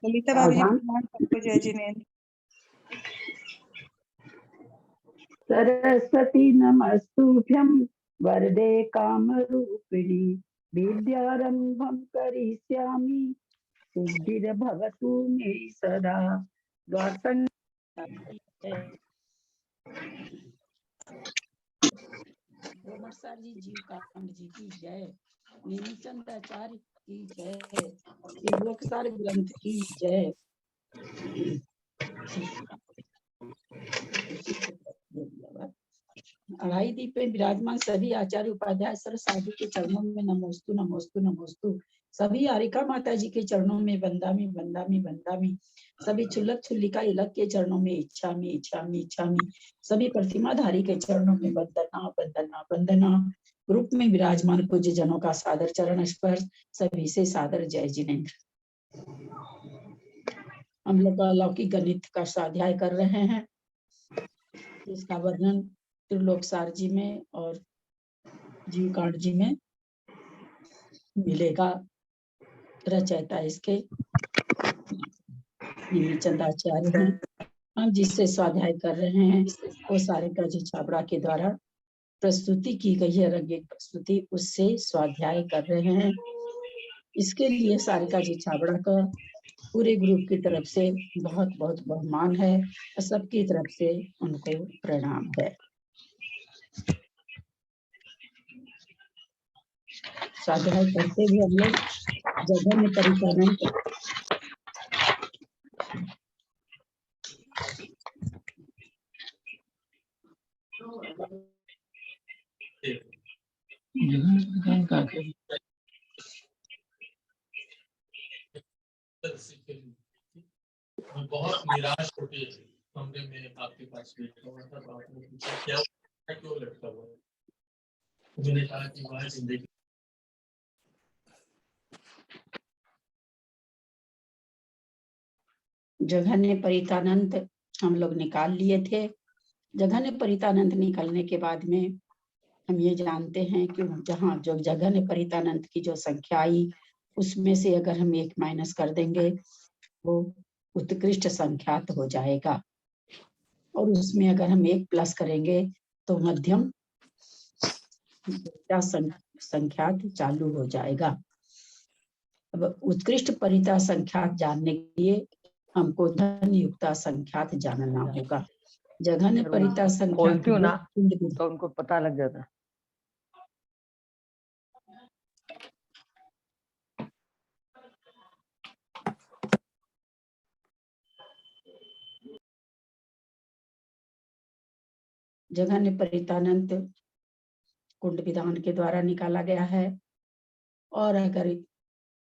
ललिता भाभी जी सावधान। प्रणाम सबको, जय जिनेन्द्र। सरस्वती नमस्तुभ्यं वरदे कामरूपिणी विद्यारंभं करिष्यामि सिद्धिर्भवतु मे सदा। सर जी, जीव कांड जी की जय, नीलचंद आचार्य की जय, त्रिलोकसार ग्रंथ की जय। अढ़ाई दीप में विराजमान सभी आचार्य उपाध्याय सर साधु के चरणों में नमोस्तु नमोस्तु नमोस्तु। सभी आरिका माता जी के चरणों में वंदामी वंदामी वंदामी। सभी छुल्लक छुल्लिका इलक के चरणों में इच्छामी इच्छामी इच्छामी। सभी प्रतिमाधारी के चरणों में वंदना वंदना वंदना। ग्रुप में विराजमान पूज्य जनों का सादर चरण स्पर्श, सभी से सादर जय जिनेन्द्र। हम लोग अलौकिक गणित का स्वाध्याय कर रहे हैं। इसका वर्णन त्रिलोकसार जी में और जीव कांड जी में मिलेगा। रचयिता इसके नीलचंदाचार्य हैं। हम जिससे स्वाध्याय कर रहे हैं वो सारिका जी छाबड़ा के द्वारा प्रस्तुति की गई है, रंगीन प्रस्तुति, उससे स्वाध्याय कर रहे हैं। इसके लिए सारिका जी छाबड़ा का पूरे ग्रुप की तरफ से बहुत बहुत बहुमान है, सबकी तरफ से उनको प्रणाम है। स्वाध्याय करते हुए हम लोग जगन परितानंत बहुत निराश होती है कमरे में आपके पास बैठा हुआ था, तो आपने पूछा क्या क्यों लटका हुआ है? मैंने कहा कि वह जिंदगी जघन्य परितानंत हम लोग निकाल लिए थे। जघन्य परितानंत निकलने के बाद में हम ये जानते हैं कि जहाँ जो जघन्य परितानंत की जो संख्या आई उसमें से अगर हम एक माइनस कर देंगे वो उत्कृष्ट संख्यात हो जाएगा, और उसमें अगर हम एक प्लस करेंगे तो मध्यम संख्यात चालू हो जाएगा। अब उत्कृष्ट परिता संख्यात जानने के लिए हमको धन युक्ता संख्यात जानना होगा। जघन्य परिता संख्यात ना तो उनको पता लग जाता। जघन्य परितानंत कुंड विधान के द्वारा निकाला गया है, और अगर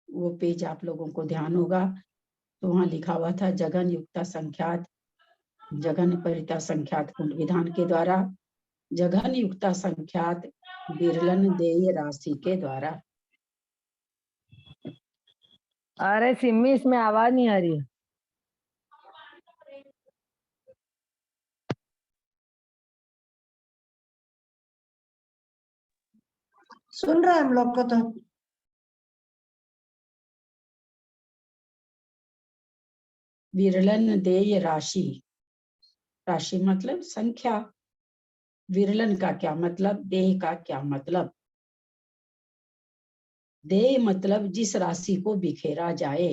वो पेज आप लोगों को ध्यान होगा तो वहां लिखा हुआ था जघन युक्ता संख्यात, जघन परिता संख्यात कुंड विधान के द्वारा, जघन युक्ता संख्यात विरलन देय राशि के द्वारा। अरे सिम्मी, इसमें आवाज नहीं आ रही है। सुन रहे हैं हम लोग को तो। विरलन देय राशि, राशि मतलब संख्या, विरलन का क्या मतलब, देह का क्या मतलब। देय मतलब जिस राशि को बिखेरा जाए,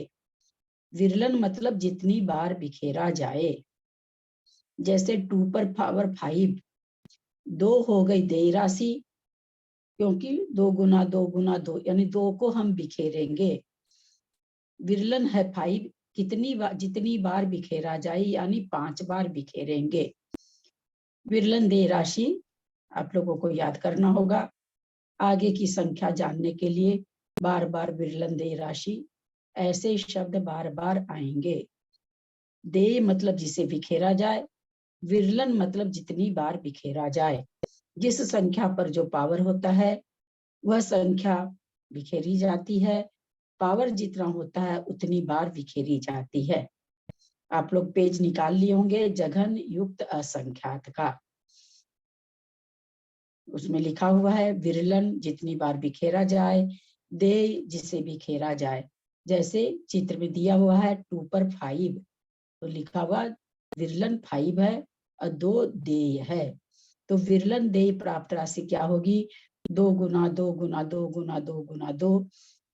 विरलन मतलब जितनी बार बिखेरा जाए। जैसे 2/5 2 हो गई देय राशि, क्योंकि 2 गुना 2 गुना 2 यानी 2 को हम बिखेरेंगे। विरलन है 5, कितनी बार, जितनी बार बिखेरा जाए यानी 5 बार बिखेरेंगे। विरलन देय राशि आप लोगों को याद करना होगा। आगे की संख्या जानने के लिए बार बार विरलन देय राशि ऐसे शब्द बार बार आएंगे। देय मतलब जिसे बिखेरा जाए, विरलन मतलब जितनी बार बिखेरा जाए। जिस संख्या पर जो पावर होता है वह संख्या बिखेरी जाती है, पावर जितना होता है उतनी बार बिखेरी जाती है। आप लोग पेज निकाल लिए होंगे जघन युक्त असंख्यात का, उसमें लिखा हुआ है विरलन जितनी बार बिखेरा जाए, देय जिसे बिखेरा जाए। जैसे चित्र में दिया हुआ है 2 पर 5, तो लिखा हुआ विरलन 5 है और 2 देय है। तो विरलन देय प्राप्त राशि क्या होगी? 2 गुना 2 गुना 2 गुना 2 गुना 2,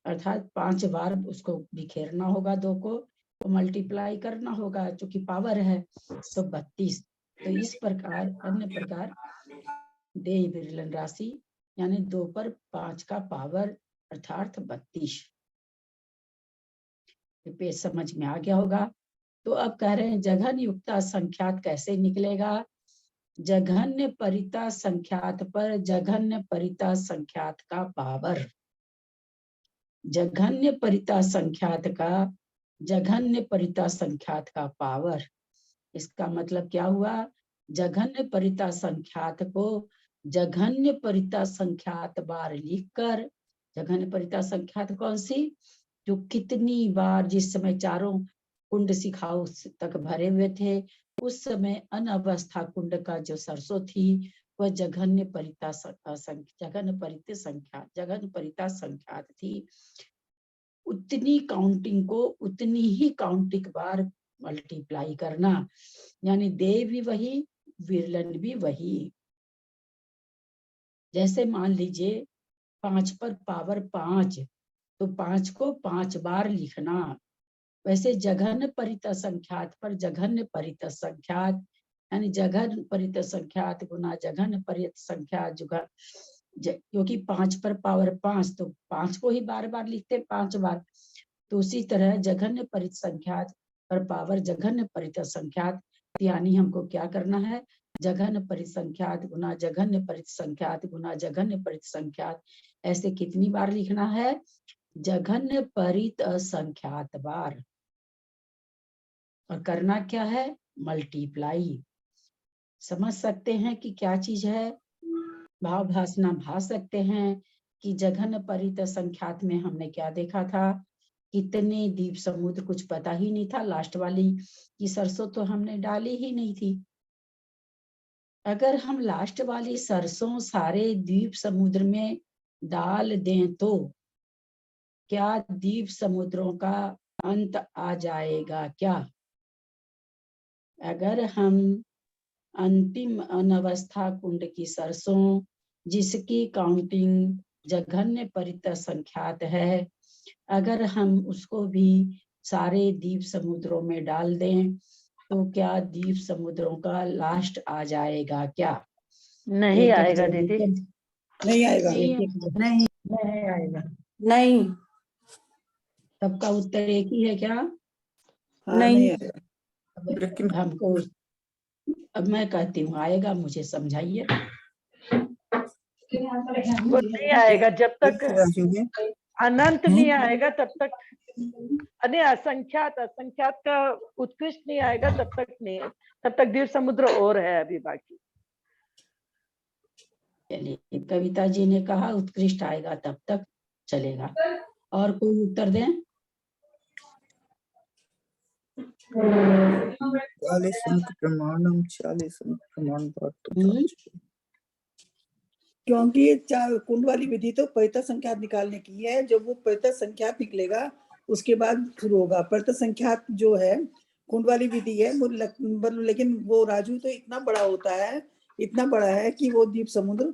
अर्थात 5 बार उसको बिखेरना होगा 2 को, तो मल्टीप्लाई करना होगा, चूंकि पावर है तो 32। तो इस प्रकार अन्य प्रकार देय विरलन राशि यानी 2 पर 5 का पावर अर्थात 32। पेज समझ में आ गया होगा। तो अब कह रहे हैं जघन युक्ता संख्यात कैसे निकलेगा? जघन्य परिता संख्यात पर जघन्य परिता संख्यात का पावर, जघन्य परिता संख्यात का जघन्य परिता संख्यात का पावर। इसका मतलब क्या हुआ? जघन्य परिता संख्यात को जघन्य परिता संख्यात बार लिखकर, जघन्य परिता संख्यात कौन सी? जो कितनी बार, जिस समय चारों कुंड शिखाओं तक भरे हुए थे उस समय अनवस्था कुंड का जो सरसों थी वह जघन्य परिता संख्यात थी। उतनी काउंटिंग को उतनी ही काउंटिंग बार मल्टीप्लाई करना, यानी देय भी वही विरलन भी वही। जैसे मान लीजिए 5 पर पावर 5, तो 5 को 5 बार लिखना। वैसे जघन्य परिता संख्यात पर जघन्य परिता संख्यात यानी जघन्य परिता संख्यात गुना जघन्य परिता संख्यात, क्योंकि 5 पर पावर 5 तो 5 को ही बार बार लिखते 5 बार। तो उसी तरह जघन्य परित संख्यात पर पावर जघन्य परित संख्यात, यानी हमको क्या करना है? जघन्य परित संख्यात गुना जघन्य परित संख्यात गुना जघन्य परित संख्यात, ऐसे कितनी बार लिखना है? जघन्य परित असंख्यात बार। और करना क्या है? मल्टीप्लाई। समझ सकते हैं कि क्या चीज है? भाव भासना भास सकते हैं कि जघन्य परित संख्यात में हमने क्या देखा था? कितने द्वीप समुद्र, कुछ पता ही नहीं था। लास्ट वाली की सरसों तो हमने डाली ही नहीं थी। अगर हम लास्ट वाली सरसों सारे द्वीप समुद्र में डाल दें तो क्या द्वीप समुद्रों का अंत आ जाएगा क्या? अगर हम अंतिम अनवस्था कुंड की सरसों जिसकी काउंटिंग जघन्य परित संख्यात है, अगर हम उसको भी सारे द्वीप समुद्रों में डाल दें तो क्या द्वीप समुद्रों का लास्ट आ जाएगा क्या? नहीं आएगा दीदी, नहीं आएगा। नहीं नहीं आएगा। नहीं। सबका उत्तर एक ही है क्या? हाँ, नहीं आएगा। अब हमको, अब मैं कहती हूँ आएगा, मुझे समझाइए। वो नहीं आएगा जब तक अनंत नहीं आएगा, तब तक अरे असंख्यात असंख्यात का उत्कृष्ट नहीं आएगा तब तक नहीं, तब तक द्वीप समुद्र और है अभी बाकी। चलिए, कविता जी ने कहा उत्कृष्ट आएगा तब तक चलेगा। और कोई उत्तर दें? 40 अंक प्रमाणम 40 अंक प्रमाण बात तो क्योंकि ये कुंड वाली विधि तो परिता संख्यात निकालने की है। जब वो परिता संख्यात निकलेगा उसके बाद शुरू होगा। परिता संख्यात जो है कुंड वाली विधि है वो लेकिन वो राजू तो इतना बड़ा होता है, इतना बड़ा है कि वो द्वीप समुद्र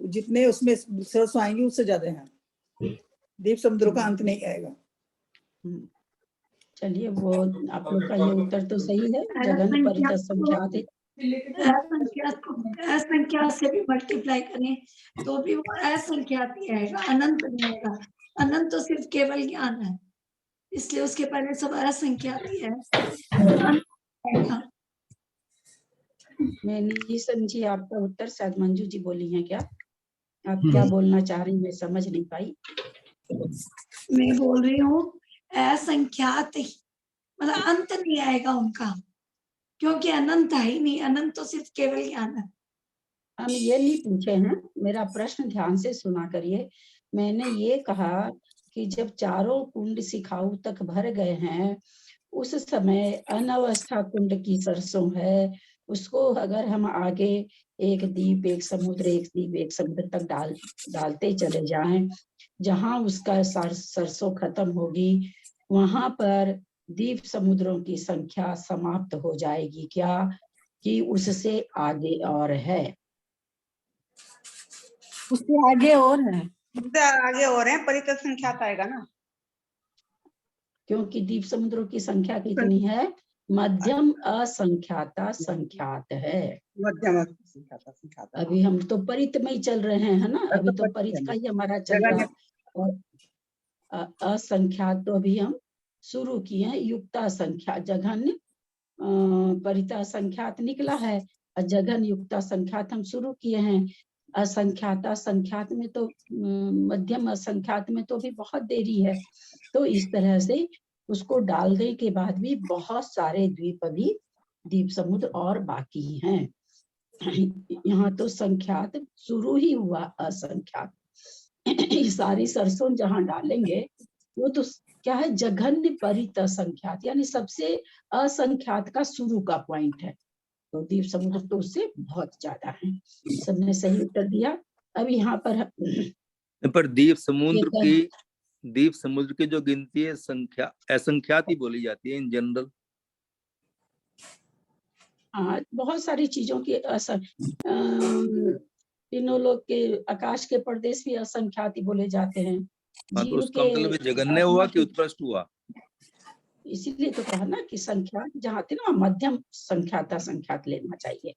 जितने उसमें सरसों आएंगे उससे ज्यादा है। द्वीप समुद्र का अंत नहीं आएगा। चलिए, वो आप लोग का ये उत्तर तो सही है। जघन्य परिता संख्यात है। असंख्यात से भी मल्टीप्लाई करें तो भी वो असंख्यात ही आएगा, अनंत नहीं आएगा। अनंत तो सिर्फ केवल ज्ञान है, इसलिए उसके पहले सब असंख्यात ही है। मैं नहीं समझी आपका उत्तर, शायद मंजू जी बोली हैं क्या? आप क्या बोलना चाह रही हैं? मैं समझ नहीं पाई। मैं बोल रही हूँ असंख्यात ही, मतलब अंत नहीं आएगा उनका, क्योंकि अनंत है ही नहीं। अनंत तो सिर्फ केवल ज्ञान है। हम ये नहीं पूछे हैं, मेरा प्रश्न ध्यान से सुना करिए। मैंने ये कहा कि जब चारों कुंड शिखाऊ तक भर गए हैं उस समय अनवस्था कुंड की सरसों है, उसको अगर हम आगे एक द्वीप एक समुद्र एक द्वीप एक समुद्र तक डालते चले जाएं, जहां उसका सरसों खत्म होगी वहां पर द्वीप समुद्रों की संख्या समाप्त हो जाएगी क्या, कि उससे आगे और है? उससे आगे और है। आगे और है, परितः संख्यात आएगा ना, क्योंकि द्वीप समुद्रों की संख्या कितनी है? मध्यम असंख्याता संख्यात है। मध्यम संख्यात। अभी हम तो परित में ही चल रहे हैं, है ना, अभी तो परित का ही हमारा चल रहा है। और असंख्यात तो अभी हम शुरू किए हैं, युक्ता संख्या जघन्य परिता संख्यात निकला है और जघन युक्ता संख्यात हम शुरू किए हैं। असंख्याता संख्यात में तो मध्यम असंख्यात में तो भी बहुत देरी है। तो इस तरह से उसको डालने के बाद भी बहुत सारे द्वीप अभी द्वीप समुद्र और बाकी हैं। यहाँ तो संख्यात शुरू ही हुआ, असंख्यात सारी सरसों जहाँ डालेंगे वो तो क्या है, जघन्य परित असंख्यात, यानी सबसे असंख्यात का शुरू का पॉइंट है। तो द्वीप समुद्र तो उससे बहुत ज्यादा है। सबने सही उत्तर दिया। अब यहाँ पर द्वीप समुद्र की जो गिनती है संख्या असंख्यात ही बोली जाती है इन जनरल। हाँ, बहुत सारी चीजों की तीनों लोग के आकाश के प्रदेश भी असंख्यात ही बोले जाते हैं। हाँ, तो उसका मतलब जघन्य हुआ कि उत्कृष्ट हुआ? इसीलिए तो कहा ना कि संख्या जहाँ थे ना, मध्यम संख्याता संख्यात लेना चाहिए।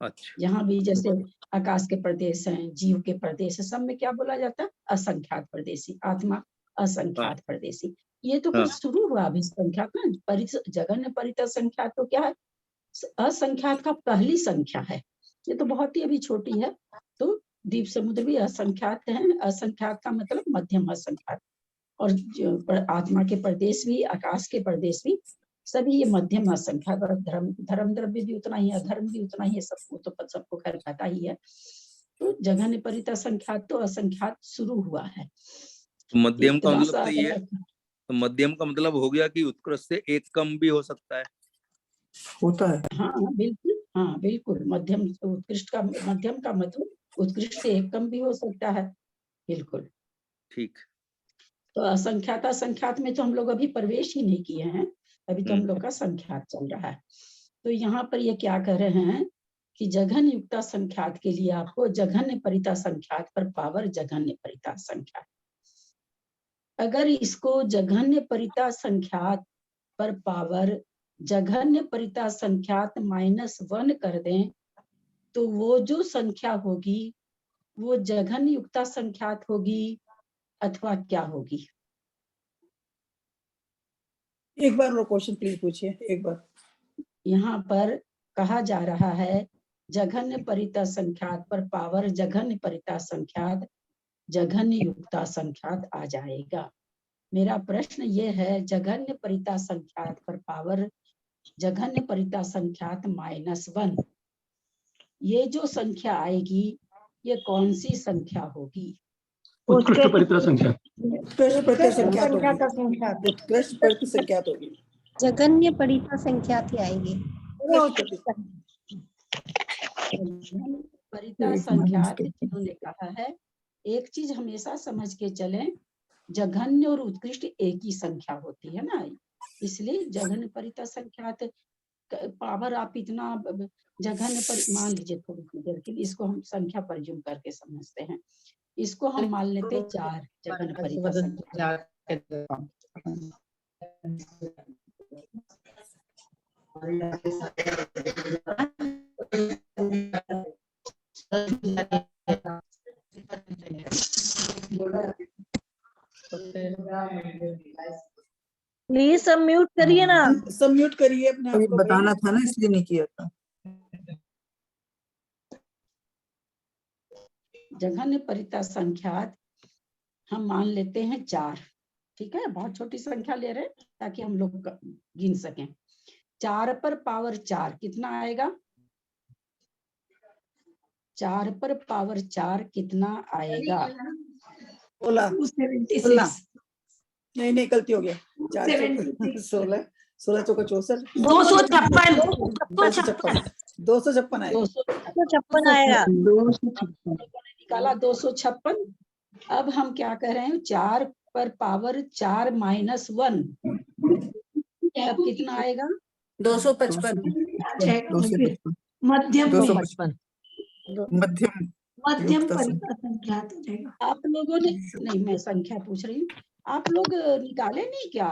अच्छा। यहाँ भी जैसे आकाश के प्रदेश हैं, जीव के प्रदेश है, सब में क्या बोला जाता है? असंख्यात प्रदेशी, आत्मा असंख्यात प्रदेशी। ये तो कुछ शुरू हुआ अभी संख्यात ना, जघन्य परित संख्यात तो क्या है, असंख्यात का पहली संख्या है। ये तो बहुत ही अभी छोटी है। तो द्वीप समुद्र भी असंख्यात है। असंख्यात का मतलब मध्यम असंख्यात। और आत्मा के प्रदेश भी, आकाश के प्रदेश भी, सभी ये मध्यम असंख्यात। और धर्म द्रव्य भी उतना ही, अधर्म भी उतना ही है, सबको खैर पता ही है। तो जघन्य परित संख्यात तो असंख्यात शुरू हुआ है। मध्यम का मतलब तो ये, तो मध्यम का मतलब हो गया कि उत्कृष्ट से एक कम भी हो सकता है, होता है। हाँ बिल्कुल, हाँ बिल्कुल। मध्यम उत्कृष्ट का, मध्यम का मतलब उत्कृष्ट से एक कम भी हो सकता है। बिल्कुल ठीक। तो असंख्यात असंख्यात में तो हम लोग अभी प्रवेश ही नहीं किए हैं, अभी तो हम लोग का संख्यात चल रहा है। तो यहाँ पर ये क्या कर रहे हैं कि जघन्य युक्ता संख्यात के लिए आपको जघन्य परिता संख्यात पर पावर जघन्य परिता संख्यात। अगर इसको जघन्य परिता संख्यात पर पावर जघन्य परिता संख्यात -1 कर दें तो वो जो संख्या होगी वो जघन्य युक्ता संख्यात होगी अथवा क्या होगी? एक बार वो क्वेश्चन प्लीज पूछिए एक बार। यहाँ पर कहा जा रहा है जघन्य परिता संख्यात पर पावर जघन्य परिता संख्यात जघन्य युक्ता संख्यात आ जाएगा। मेरा प्रश्न ये है, जघन्य परिता संख्यात पर पावर जघन्य परिता संख्यात -1, ये जो संख्या आएगी ये कौन सी संख्या होगी? उत्कृष्ट परिता संख्या। उत्कृष्ट परिता संख्यात, उत्कृष्ट परिता संख्यात होगी। जघन्य परिता संख्यात ही आएगी। परिता संख्यात जिन्होंने कहा है, एक चीज हमेशा समझ के चलें, जघन्य और उत्कृष्ट एक ही संख्या होती है ना, इसलिए जघन्य परिता संख्यात पावर आप इतना जघन्य पर मान लीजिए थोड़ी देर के लिए, इसको हम संख्या परज्यूम करके समझते हैं। इसको हम मान लेते हैं 4 जघन्य परिता संख्यात। प्लीज सब म्यूट करिए ना, सब म्यूट करिए अपने आप को। बताना था ना इसलिए नहीं किया था। जघन्य परिता संख्यात हम मान लेते हैं 4, ठीक है, बहुत छोटी संख्या ले रहे हैं ताकि हम लोग गिन सकें। 4 पर पावर 4 कितना आएगा? 4 पर पावर 4 कितना आएगा? 16। नहीं गलती हो गया। 16 16 चौका 64, 256 आएगा। 256 आएगा। निकाला 256। अब हम क्या कर रहे हैं, 4 पर पावर 4 माइनस 1 तब कितना आएगा? 255 मध्यम 255 मध्यम मध्यम युक्त परिता संख्यात हो जाएगा। आप लोगों ने नहीं, मैं संख्या पूछ रही हूँ, आप लोग निकाले नहीं क्या?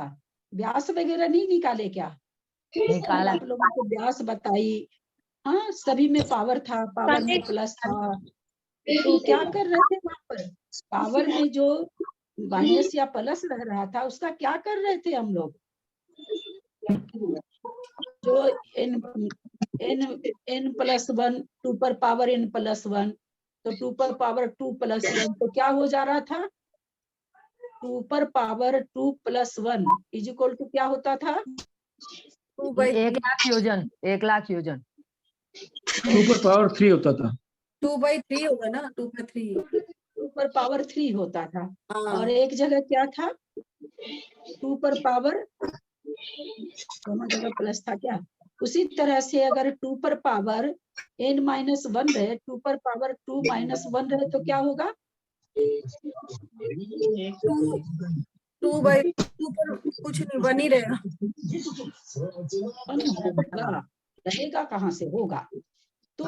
व्यास वगैरह नहीं निकाले क्या? निकाला। आप लोगों को व्यास बताई, हाँ सभी में पावर था, पावर में प्लस था, तो क्या कर रहे थे वहां पर? पावर में जो माइनस या प्लस रह रहा था उसका क्या कर रहे थे हम लोग? जो n प्लस 1 2 पर पावर n प्लस 1, तो 2 पर पावर 2 प्लस 1 तो क्या हो जा रहा था? 2 पर power 2 plus 1 is equal to क्या होता था? 1 लाख योजन, 1 लाख योजन। 2 पर पावर 3 होता था। 2/3 होगा ना, 2/3। 2 पर पावर 3 होता था। हाँ। और एक जगह क्या था? 2 पर पावर, दोनों जगह प्लस था क्या? उसी तरह से अगर 2 पर पावर n माइनस 1 रहे, 2 पर पावर 2 माइनस 1 रहे तो क्या होगा? 2/2 पर कुछ नहीं, 1 ही रहेगा। रहेगा कहाँ से होगा? तो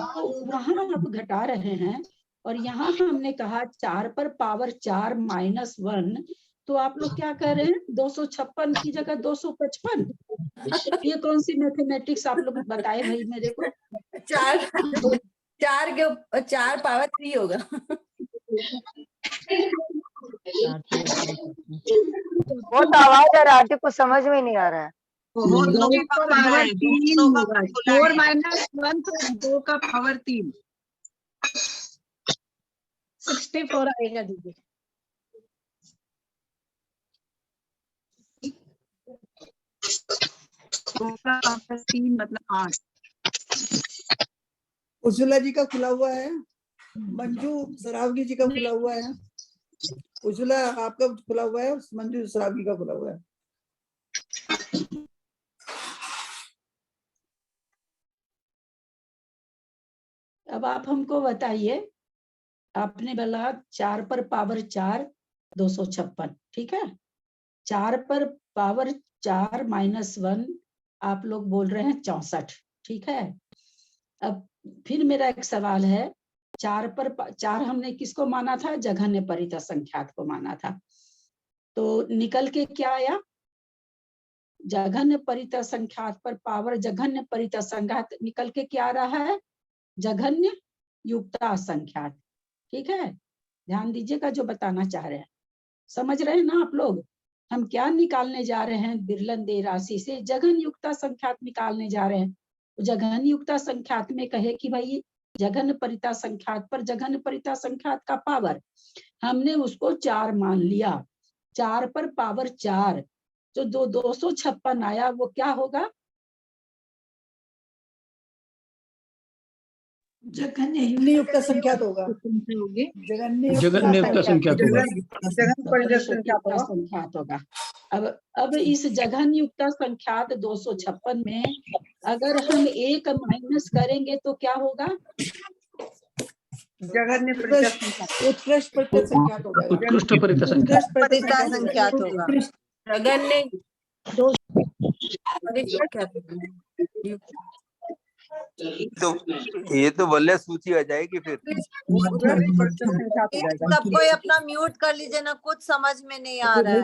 वहां आप घटा रहे हैं और यहाँ हमने कहा 4 पर पावर 4 माइनस 1, तो आप लोग क्या कर रहे हैं? 256 की जगह 255। ये कौन सी मैथमेटिक्स आप लोग बताए भाई मेरे को? 4 पावर 3 होगा। वो तो आवाज आ रहा है, कुछ समझ में नहीं आ रहा है। वो 2 का पावर 3 होगा। 4 माइनस 1 तो 2 का पावर 3 64 आएगा दीदी। मतलब 8। उज्ज्वला जी का खुला हुआ है, मंजू सरावगी जी का खुला हुआ है। उज्ज्वला आपका खुला हुआ है और मंजू सरावगी का खुला हुआ है। अब आप हमको बताइए, आपने बोला 4 पर पावर 4 256, ठीक है। 4 पर पावर 4 माइनस 1 आप लोग बोल रहे हैं 64, ठीक है। अब फिर मेरा एक सवाल है, 4 पर 4 हमने किसको माना था? जघन्य परिता संख्यात को माना था। तो निकल के क्या आया? जघन्य परिता संख्यात पर पावर जघन्य परिता संख्यात निकल के क्या आ रहा है? जघन्य युक्ता संख्यात, ठीक है। ध्यान दीजिएगा जो बताना चाह रहे हैं, समझ रहे हैं ना आप लोग? हम क्या निकालने जा रहे हैं? विरलन देय राशि से जघन्य युक्ता संख्यात निकालने जा रहे हैं। तो जघन्य युक्ता संख्यात में कहे कि भाई जघन्य परिता संख्यात पर जघन्य परिता संख्यात का पावर हमने उसको 4 मान लिया। 4 पर पावर 4 जो 256 आया वो क्या होगा? जघन्य युक्त संख्यात होगा। जघन्य युक्त संख्यात होगा। अब इस जघन्य युक्त संख्यात 256 में अगर हम 1 माइनस करेंगे तो क्या होगा? जघन्य उत्कृष्ट परिता संख्यात होगा। उत्कृष्ट परिता संख्यात होगा। जघन्य तो ये तो वल्य सूची आ जाएगी फिर। सब कोई अपना म्यूट कर लीजिए ना, कुछ समझ में नहीं आ रहा है।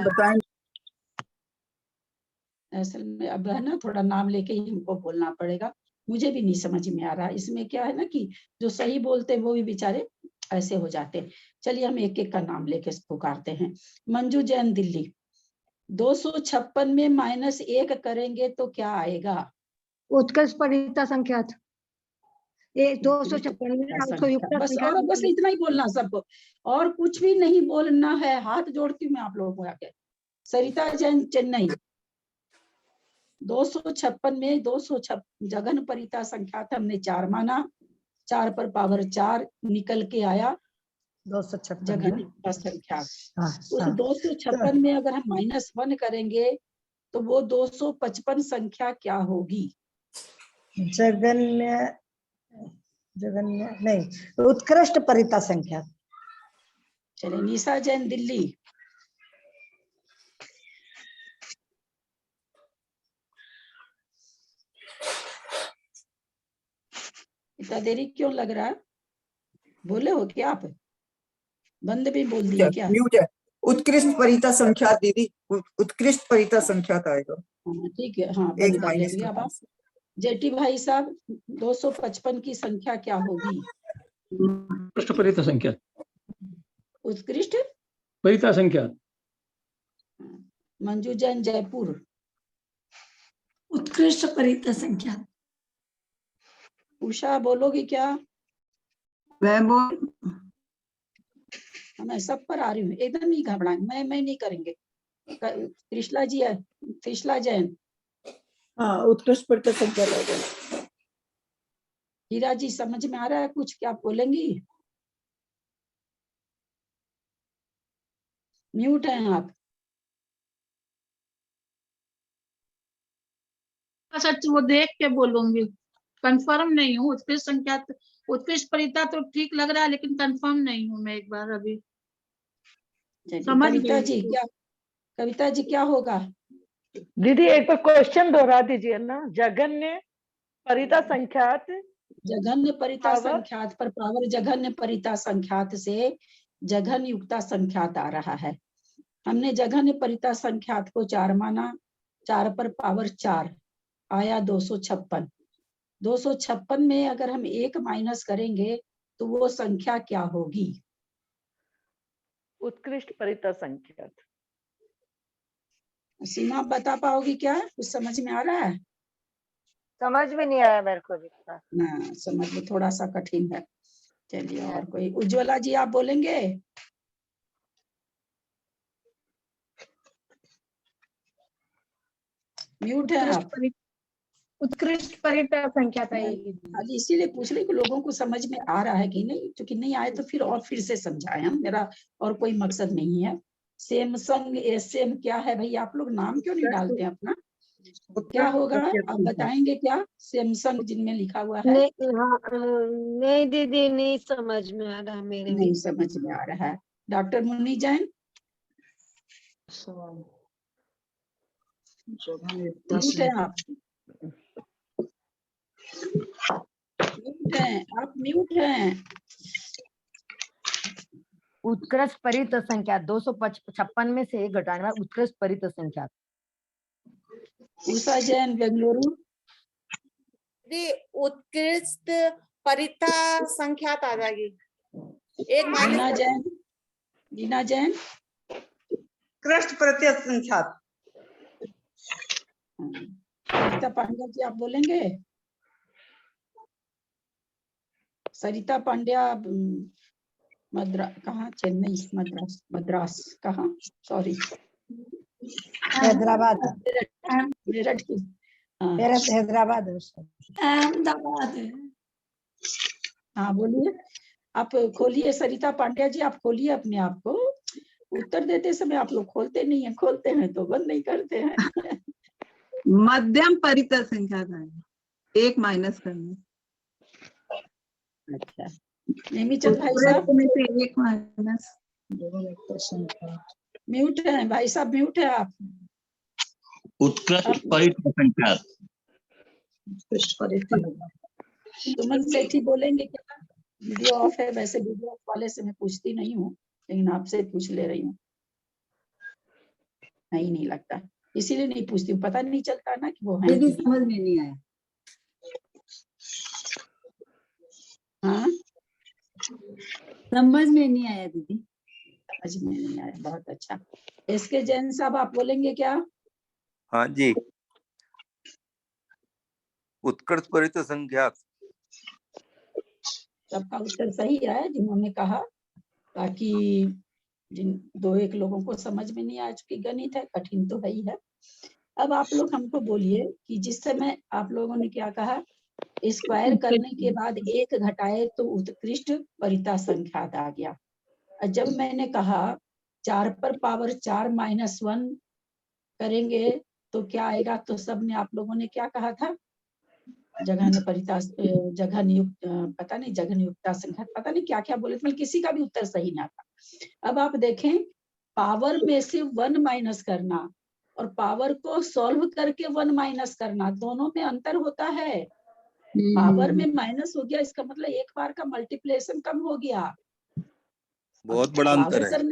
असल में अब है ना, थोड़ा नाम लेके ही हमको बोलना पड़ेगा, मुझे भी नहीं समझ में आ रहा। इसमें क्या है ना कि जो सही बोलते हैं वो भी बेचारे ऐसे हो जाते हैं। चलिए हम एक एक का नाम लेके पुकारते हैं। मंजू जैन दिल्ली, 256 में -1 करेंगे तो क्या आएगा? उत्कृष्ट परिता संख्यात 256 बस इतना ही बोलना सबको, और कुछ भी नहीं बोलना है। हाथ जोड़ती हूँ मैं आप लोगों को आके। सरिता जैन चेन्नई, 256 में 256 जघन परिता संख्यात हमने 4 माना। 4 पर पावर 4 निकल के आया 256 जघन संख्यात। उस 256 में अगर हम -1 करेंगे तो वो 255 संख्या क्या होगी? जघन्य नहीं, उत्कृष्ट परिता संख्या। चलिए निशा जैन दिल्ली, इतना देरी क्यों लग रहा है? बोले हो क्या आप? बंद भी बोल दिए क्या? म्यूट है। उत्कृष्ट परिता संख्यात दीदी, उत्कृष्ट परिता संख्यात आएगा। हाँ ठीक है, हाँ एक बंद कर माइनस लेंगे। अब आप जेटी भाई साहब 255 की संख्या क्या होगी? उत्कृष्ट परिता संख्या, उत्कृष्ट परिता संख्या। मंजू जैन जयपुर। उत्कृष्ट परिता संख्या। उषा बोलोगी क्या? मैं बोल मैं सब पर आ रही हूँ, एकदम नहीं घबराएं, मैं नहीं करेंगे। त्रिशला जी है, त्रिशला जैन। हाँ, उत्कृष्ट परिता संख्या आएगा। हीरा जी समझ में आ रहा है कुछ? क्या आप बोलेंगी? म्यूट हैं आप। सच वो देख के बोलूंगी, कंफर्म नहीं हूँ। उत्कृष्ट संख्या, उत्कृष्ट परिता तो ठीक लग रहा है, लेकिन कंफर्म नहीं हूँ मैं एक बार अभी। समझ कविता गई। जी क्या, कविता जी क्या होगा? दीदी एक बार क्वेश्चन दोहरा दीजिए ना। जघन्य परिता संख्यात, जघन्य परिता पावर? संख्यात पर पावर जघन्य परिता संख्यात से जघन्य युक्ता संख्यात आ रहा है। हमने जघन्य परिता संख्यात को 4 माना, 4 पर पावर 4 आया 256। 256 में अगर हम 1 माइनस करेंगे तो वो संख्या क्या होगी? उत्कृष्ट परिता संख्यात। सीमा बता पाओगी क्या? कुछ समझ में आ रहा है? समझ में नहीं आया मेरे को जितना। ना, समझ में थोड़ा सा कठिन है। चलिए और कोई? उज्ज्वला जी आप बोलेंगे? म्यूट है आप। उत्कृष्ट परिता संख्या खाली इसीलिए पूछ रही कि लोगों को समझ में आ रहा है कि नहीं, क्योंकि नहीं आए तो फिर और फिर से समझाएं हम। मेरा और कोई मकसद नहीं है। सैमसंग एसएम क्या है भाई? आप लोग नाम क्यों नहीं डालते हैं अपना? क्या होगा आप बताएंगे क्या? सैमसंग जिनमें लिखा हुआ है। नहीं दीदी, नहीं समझ में आ रहा मेरे नहीं समझ में आ रहा है। डॉक्टर मुन्नी जैन म्यूट है आप। म्यूट है आप, म्यूट हैं। उत्कृष्ट परित संख्या 256 में से 1 घटाने में उत्कृष्ट परित संख्या। उषा जैन बेंगलुरु। उत्कृष्ट परिता संख्यात आ जाएगी। एक मीना जैन, मीना जैन उत्कृष्ट परिता संख्यात। सरिता पांड्या जी आप बोलेंगे? सरिता पांड्या कहाँ? चेन्नई, मद्रास कहाँ? सॉरी, हैदराबाद। मेरठ की। हैदराबाद। अहमदाबाद। हाँ बोलिए, आप खोलिए। सरिता पांड्या जी आप खोलिए अपने आप को। उत्तर देते समय आप लोग खोलते नहीं है, खोलते हैं तो बंद नहीं करते हैं। मध्यम परिता संख्यात आएगा, 1 माइनस करना। अच्छा, नेमीचंद भाई साहब में से 1 माइनस। म्यूट है भाई साहब, म्यूट है आप। उत्कृष्ट परिता संख्यात। सुमन सेठी बोलेंगे क्या? वीडियो ऑफ है, वैसे वीडियो ऑफ वाले से मैं पूछती नहीं हूँ, लेकिन आपसे पूछ ले रही हूँ। नहीं लगता, इसीलिए नहीं पूछती हूँ, पता नहीं चलता ना कि वो है। समझ में नहीं आया। हाँ समझ में नहीं आया दीदी। समझ में नहीं आया, बहुत अच्छा। इसके जैन साहब आप बोलेंगे क्या? हाँ जी, उत्कृष्ट परित संख्यात। सबका उत्तर सही है जिन्होंने कहा, ताकि जिन 2-1 लोगों को समझ में नहीं आया, चूंकि गणित है, कठिन तो है ही है। अब आप लोग हमको बोलिए कि जिस समय आप लोगों ने क्या कहा, स्क्वायर करने के बाद 1 घटाए तो उत्कृष्ट परिता संख्यात आ गया। और जब मैंने कहा 4 पर पावर 4 माइनस 1 करेंगे तो क्या आएगा, तो सबने आप लोगों ने क्या कहा था? जघन्य परिता, जघन्य युक्त, पता नहीं जघन्य युक्ता संख्यात, पता नहीं क्या क्या बोले थे, किसी का भी उत्तर सही ना था। अब आप देखें, पावर में से 1 माइनस करना और पावर को सॉल्व करके 1 माइनस करना, दोनों में अंतर होता है। पावर में माइनस हो गया, इसका मतलब एक बार का मल्टीप्लिकेशन कम हो गया। बहुत बड़ा अंतर है।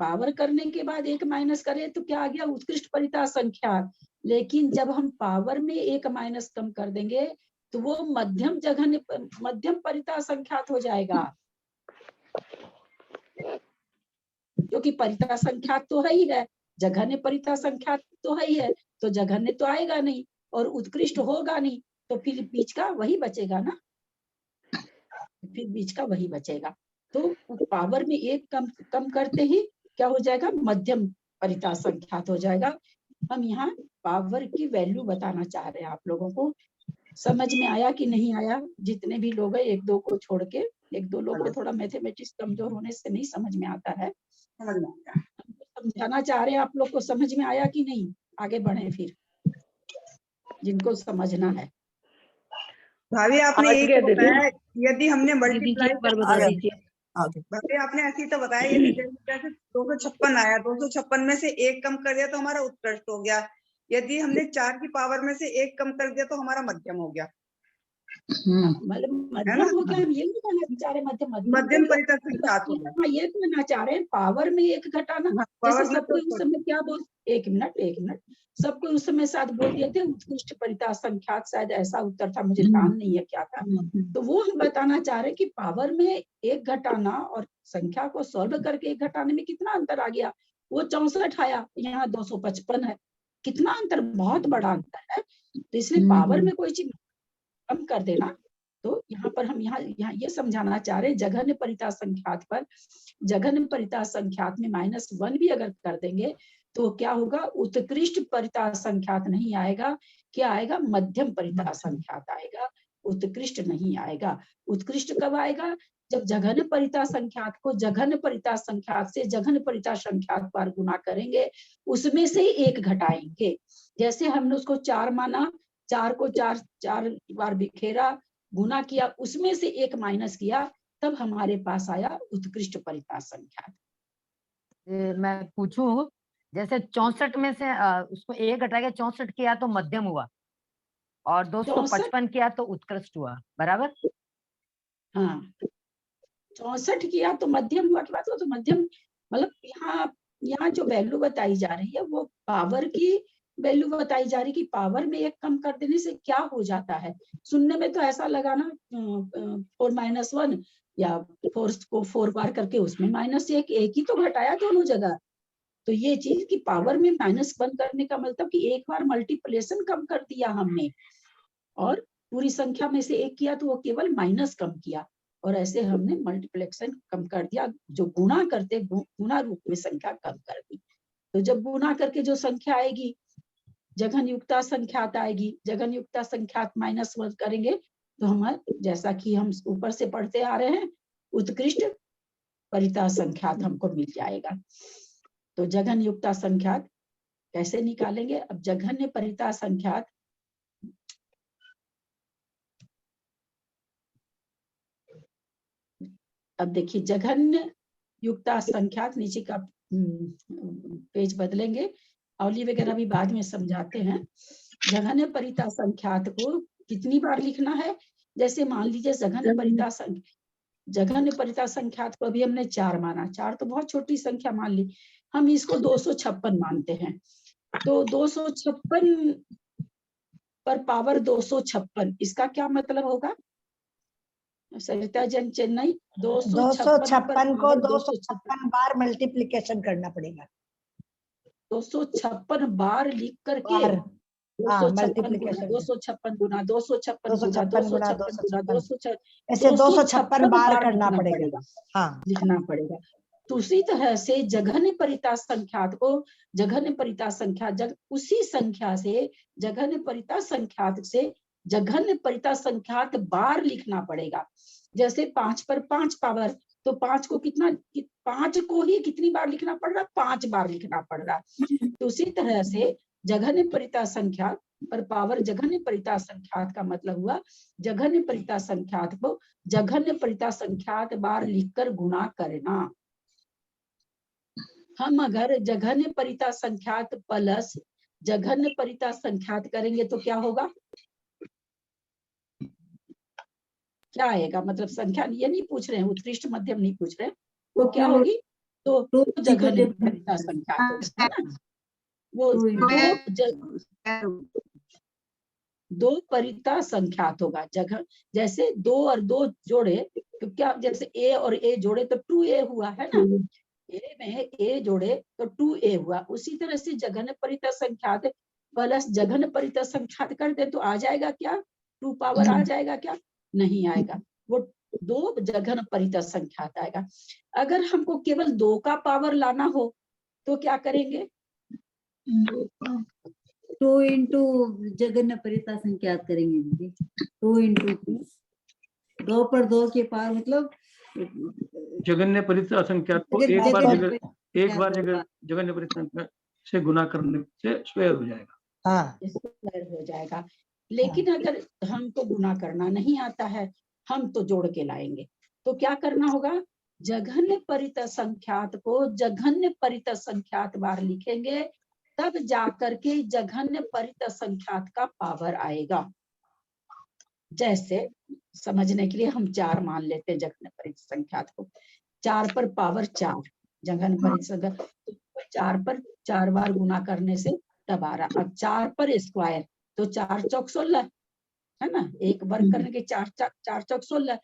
पावर करने के बाद एक माइनस करे तो क्या आ गया, उत्कृष्ट परिता संख्यात। लेकिन जब हम पावर में एक माइनस कम कर देंगे तो वो मध्यम परिता संख्यात हो जाएगा, क्योंकि परिता संख्यात तो है ही है, जघन्य परिता संख्यात तो है ही है, तो जघन्य तो आएगा नहीं और उत्कृष्ट होगा नहीं, तो फिर बीच का वही बचेगा ना, फिर बीच का वही बचेगा। तो पावर में एक कम करते ही क्या हो जाएगा, मध्यम परिता संख्यात हो जाएगा। हम यहाँ पावर की वैल्यू बताना चाह रहे हैं आप लोगों को। समझ में आया कि नहीं आया? जितने भी लोग हैं, एक दो को छोड़ के, एक दो लोग को थोड़ा मैथमेटिक्स कमजोर होने से नहीं समझ में आता है, समझाना चाह रहे हैं आप लोग को। समझ में आया कि नहीं? आगे बढ़े फिर, जिनको समझना है। भाभी आपने यही तो बताया, यदि हमने मल्टीप्लाई भाभी आपने ऐसे तो बताया, यदि जैसे 256 आया, 256 में से एक कम कर दिया तो हमारा उत्कृष्ट हो गया, यदि हमने 4 की पावर में से एक कम कर दिया तो हमारा मध्यम हो गया। मध्यम हो गया, हम ये नहीं कहना चाह रहे मध्यम परिता संख्यात हो गया। हाँ, ये कहना चाह रहे हैं पावर में एक घटाना। जैसे सबको उस समय क्या बोल, एक मिनट सबको उस समय साथ बोल दिए थे उत्कृष्ट परिता संख्यात, शायद ऐसा उत्तर था, मुझे ध्यान नहीं है क्या था। तो वो हम बताना चाह रहे हैं कि पावर में एक घटाना और संख्या को सॉल्व करके एक घटाने में कितना अंतर आ गया। वो 64 आया, यहाँ 255 है, कितना अंतर, बहुत बड़ा अंतर है। तो इसलिए पावर में कोई चीज कम कर देना, तो यहाँ पर हम यहाँ ये समझाना चाह रहे हैं, जघन्य परिता संख्यात पर, जघन्य परिता संख्यात में -1 भी अगर कर देंगे तो क्या होगा, उत्कृष्ट परिता संख्यात नहीं आएगा, क्या आएगा, मध्यम परिता संख्यात आएगा, उत्कृष्ट नहीं आएगा। उत्कृष्ट कब आएगा, जब जघन्य परिता संख्यात को जघन्य परिता संख्यात से जघन्य परिता संख्यात पर गुना करेंगे, उसमें से एक घटाएंगे। जैसे हमने उसको 4 माना, 4 को 4 बार बिखेरा, गुना किया, उसमें से एक माइनस किया, तब हमारे पास आया उत्कृष्ट परिता संख्यात। मैं पूछूं, जैसे 64 में से उसको एक घटा के 64 किया तो मध्यम हुआ, और 255 किया तो उत्कृष्ट हुआ, बराबर? हाँ, 64 किया तो मध्यम हुआ, तो मध्यम मतलब यहाँ जो वैल्यू बताई जा रही है वो पावर की वैल्यू बताई जा रही है कि पावर में एक कम कर देने से क्या हो जाता है। सुनने में तो ऐसा लगा ना, 4 - 1 या 4 को 4 बार करके उसमें -1, एक ही तो घटाया दोनों जगह। तो ये चीज कि पावर में -1 करने का मतलब कि एक बार मल्टीप्लिकेशन कम कर दिया हमने, और पूरी संख्या में से एक किया तो वो केवल माइनस कम किया, और ऐसे हमने मल्टीप्लिकेशन कम कर दिया, जो गुणा करते गुणा रूप में संख्या कम कर दी। तो जब गुणा करके जो संख्या आएगी, जघन युक्ता संख्यात आएगी, जघन युक्ता संख्यात -1 करेंगे तो हम, जैसा कि हम ऊपर से पढ़ते आ रहे हैं, उत्कृष्ट परिता संख्यात हमको मिल जाएगा। तो जघन युक्ता संख्यात कैसे निकालेंगे? अब जघन्य परिता संख्यात, अब देखिए जघन्य युक्ता संख्यात, नीचे का पेज बदलेंगे, अवली वगैरह भी बाद में समझाते हैं। जघन्य परिता संख्यात को कितनी बार लिखना है? जैसे मान लीजिए जघन्य परिता संख्यात को अभी हमने 4 माना, 4 तो बहुत छोटी संख्या मान ली, हम इसको 256 मानते हैं। तो 256 पर पावर 256, इसका क्या मतलब होगा सरिता जन चेन्नई? 256 को 256 बार मल्टीप्लिकेशन करना पड़ेगा। 256 बार लिख करके 256 गुना 256 ऐसे 256 बार करना पड़ेगा। हाँ, लिखना पड़ेगा। तो उसी तरह से जघन्य परिता संख्यात को जघन्य परिता संख्या उसी संख्या से जघन्य परिता संख्यात से जघन्य परिता संख्यात बार लिखना पड़ेगा। जैसे 5 पर 5 पावर, तो 5 को ही कितनी बार लिखना पड़ रहा? 5 बार लिखना पड़ रहा। तो उसी तरह से जघन्य परिता संख्यात पर पावर जघन्य परिता संख्यात का मतलब हुआ जघन्य परिता संख्यात को जघन्य परिता संख्यात बार लिखकर गुणा करना। हम अगर जघन्य परिता संख्यात प्लस जघन्य परिता संख्यात करेंगे तो क्या होगा? क्या आएगा, मतलब संख्या ये नहीं पूछ रहे हैं, उत्कृष्ट मध्यम नहीं पूछ रहे हैं, वो क्या होगी, तो जघन्य परिता संख्यात होगा, है ना। वो दो परिता संख्यात होगा। जगह जैसे 2 और 2 जोड़े तो क्या, जैसे ए और ए जोड़े तो 2a हुआ, है ना। ए में ए जोड़े तो 2a हुआ। उसी तरह से जघन्य परिता संख्यात प्लस जघन्य परिता संख्यात कर दे तो आ जाएगा क्या, 2 पावर आ जाएगा क्या, नहीं आएगा, वो 2 जघन्य परिता संख्यात आएगा। अगर हमको केवल 2 का पावर लाना हो तो क्या करेंगे, 2 इंटू जघन्य परिता संख्यात करेंगे दीदी। 2 इंटू 2 पर 2 के पार मतलब जघन्य परिता संख्यात को एक बार जघन्य परिता संख्यात से गुना करने से स्क्वायर हो जाएगा। हाँ, स्क्वायर हो जाएगा। लेकिन अगर हमको गुना करना नहीं आता है, हम तो जोड़ के लाएंगे, तो क्या करना होगा, जघन्य परिता संख्यात को जघन्य परिता संख्यात बार लिखेंगे, तब जाकर के जघन्य परिता संख्यात का पावर आएगा। जैसे समझने के लिए हम 4 मान लेते हैं जघन्य परिता संख्यात को, 4 पर पावर 4 जघन्य परिता संख्यात, 4 पर 4 बार गुना करने से तब आ रहा। अब 4 पर स्क्वायर तो 4 चौक 16, है ना, एक वर्ग करने के 4 चौक 16,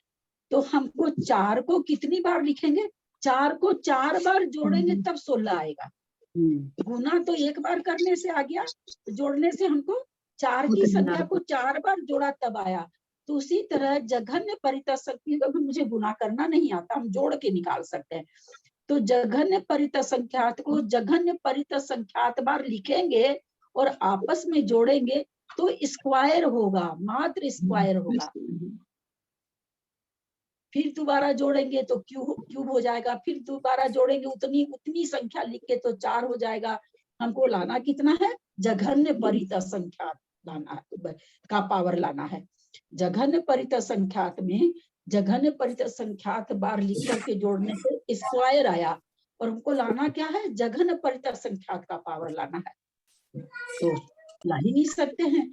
तो हमको 4 को कितनी बार लिखेंगे, 4 को 4 बार जोड़ेंगे तब 16 आएगा। गुना तो एक बार करने से आ गया, जोड़ने से हमको 4 की संख्या को 4 बार जोड़ा तब आया। तो उसी तरह जघन्य परिता संख्यात को मुझे गुना करना नहीं आता, हम जोड़ के निकाल सकते हैं। तो जघन्य परिता संख्यात को जघन्य परिता संख्यात बार लिखेंगे और आपस में जोड़ेंगे तो स्क्वायर होगा, मात्र स्क्वायर होगा। फिर दोबारा जोड़ेंगे तो क्यूब हो जाएगा, फिर दोबारा जोड़ेंगे उतनी संख्या लिख के तो 4 हो जाएगा। हमको लाना कितना है, जघन्य परिता संख्यात लाना का पावर लाना है। जघन्य परिता संख्यात में जघन्य परिता संख्यात बार लिख करके जोड़ने से स्क्वायर आया, और हमको लाना क्या है, जघन्य परिता संख्यात का पावर लाना है। तो ला ही नहीं सकते हैं,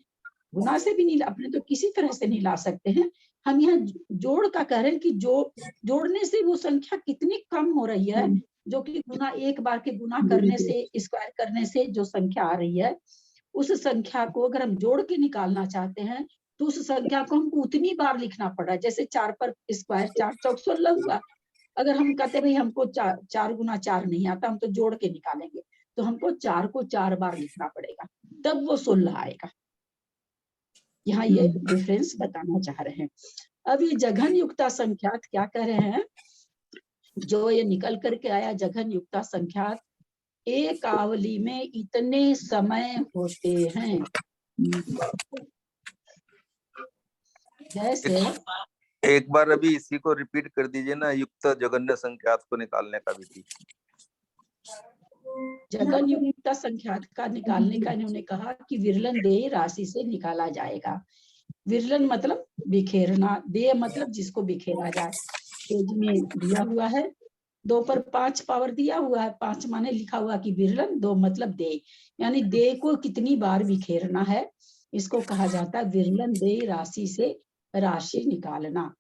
गुना से भी नहीं, अपने तो किसी तरह से नहीं ला सकते हैं। हम यहाँ जोड़ का कह रहे हैं कि जोड़ने से वो संख्या कितनी कम हो रही है, जो कि गुना एक बार के गुना करने से, स्क्वायर करने से जो संख्या आ रही है, उस संख्या को अगर हम जोड़ के निकालना चाहते हैं तो उस संख्या को हमको उतनी बार लिखना पड़ा। जैसे 4 पर स्क्वायर 4 चौक 16 हुआ, अगर हम कहते भाई हमको 4 गुना 4 नहीं आता, हम तो जोड़ के निकालेंगे, तो हमको 4 को 4 बार लिखना पड़ेगा, तब वो 16 आएगा। यहाँ ये डिफरेंस बताना चाह रहे हैं। अब ये जघन युक्ता संख्यात क्या कह रहे हैं, जो ये निकल करके आया जघन युक्ता संख्यात, एक आवली में इतने समय होते हैं। जैसे एक बार अभी इसी को रिपीट कर दीजिए ना, युक्त जघन्य संख्यात को निकालने का विधि। जघन युक्ता संख्यात का निकालने का इन्होंने कहा कि विरलन देय राशि से निकाला जाएगा। विरलन मतलब बिखेरना, देय मतलब जिसको बिखेरा जाए। पेज में दिया हुआ है 2 पर 5 पावर दिया हुआ है, 5 माने लिखा हुआ कि विरलन, 2 मतलब देय, यानी देय को कितनी बार बिखेरना है, इसको कहा जाता है विरलन देय राशि से राशि निकालना।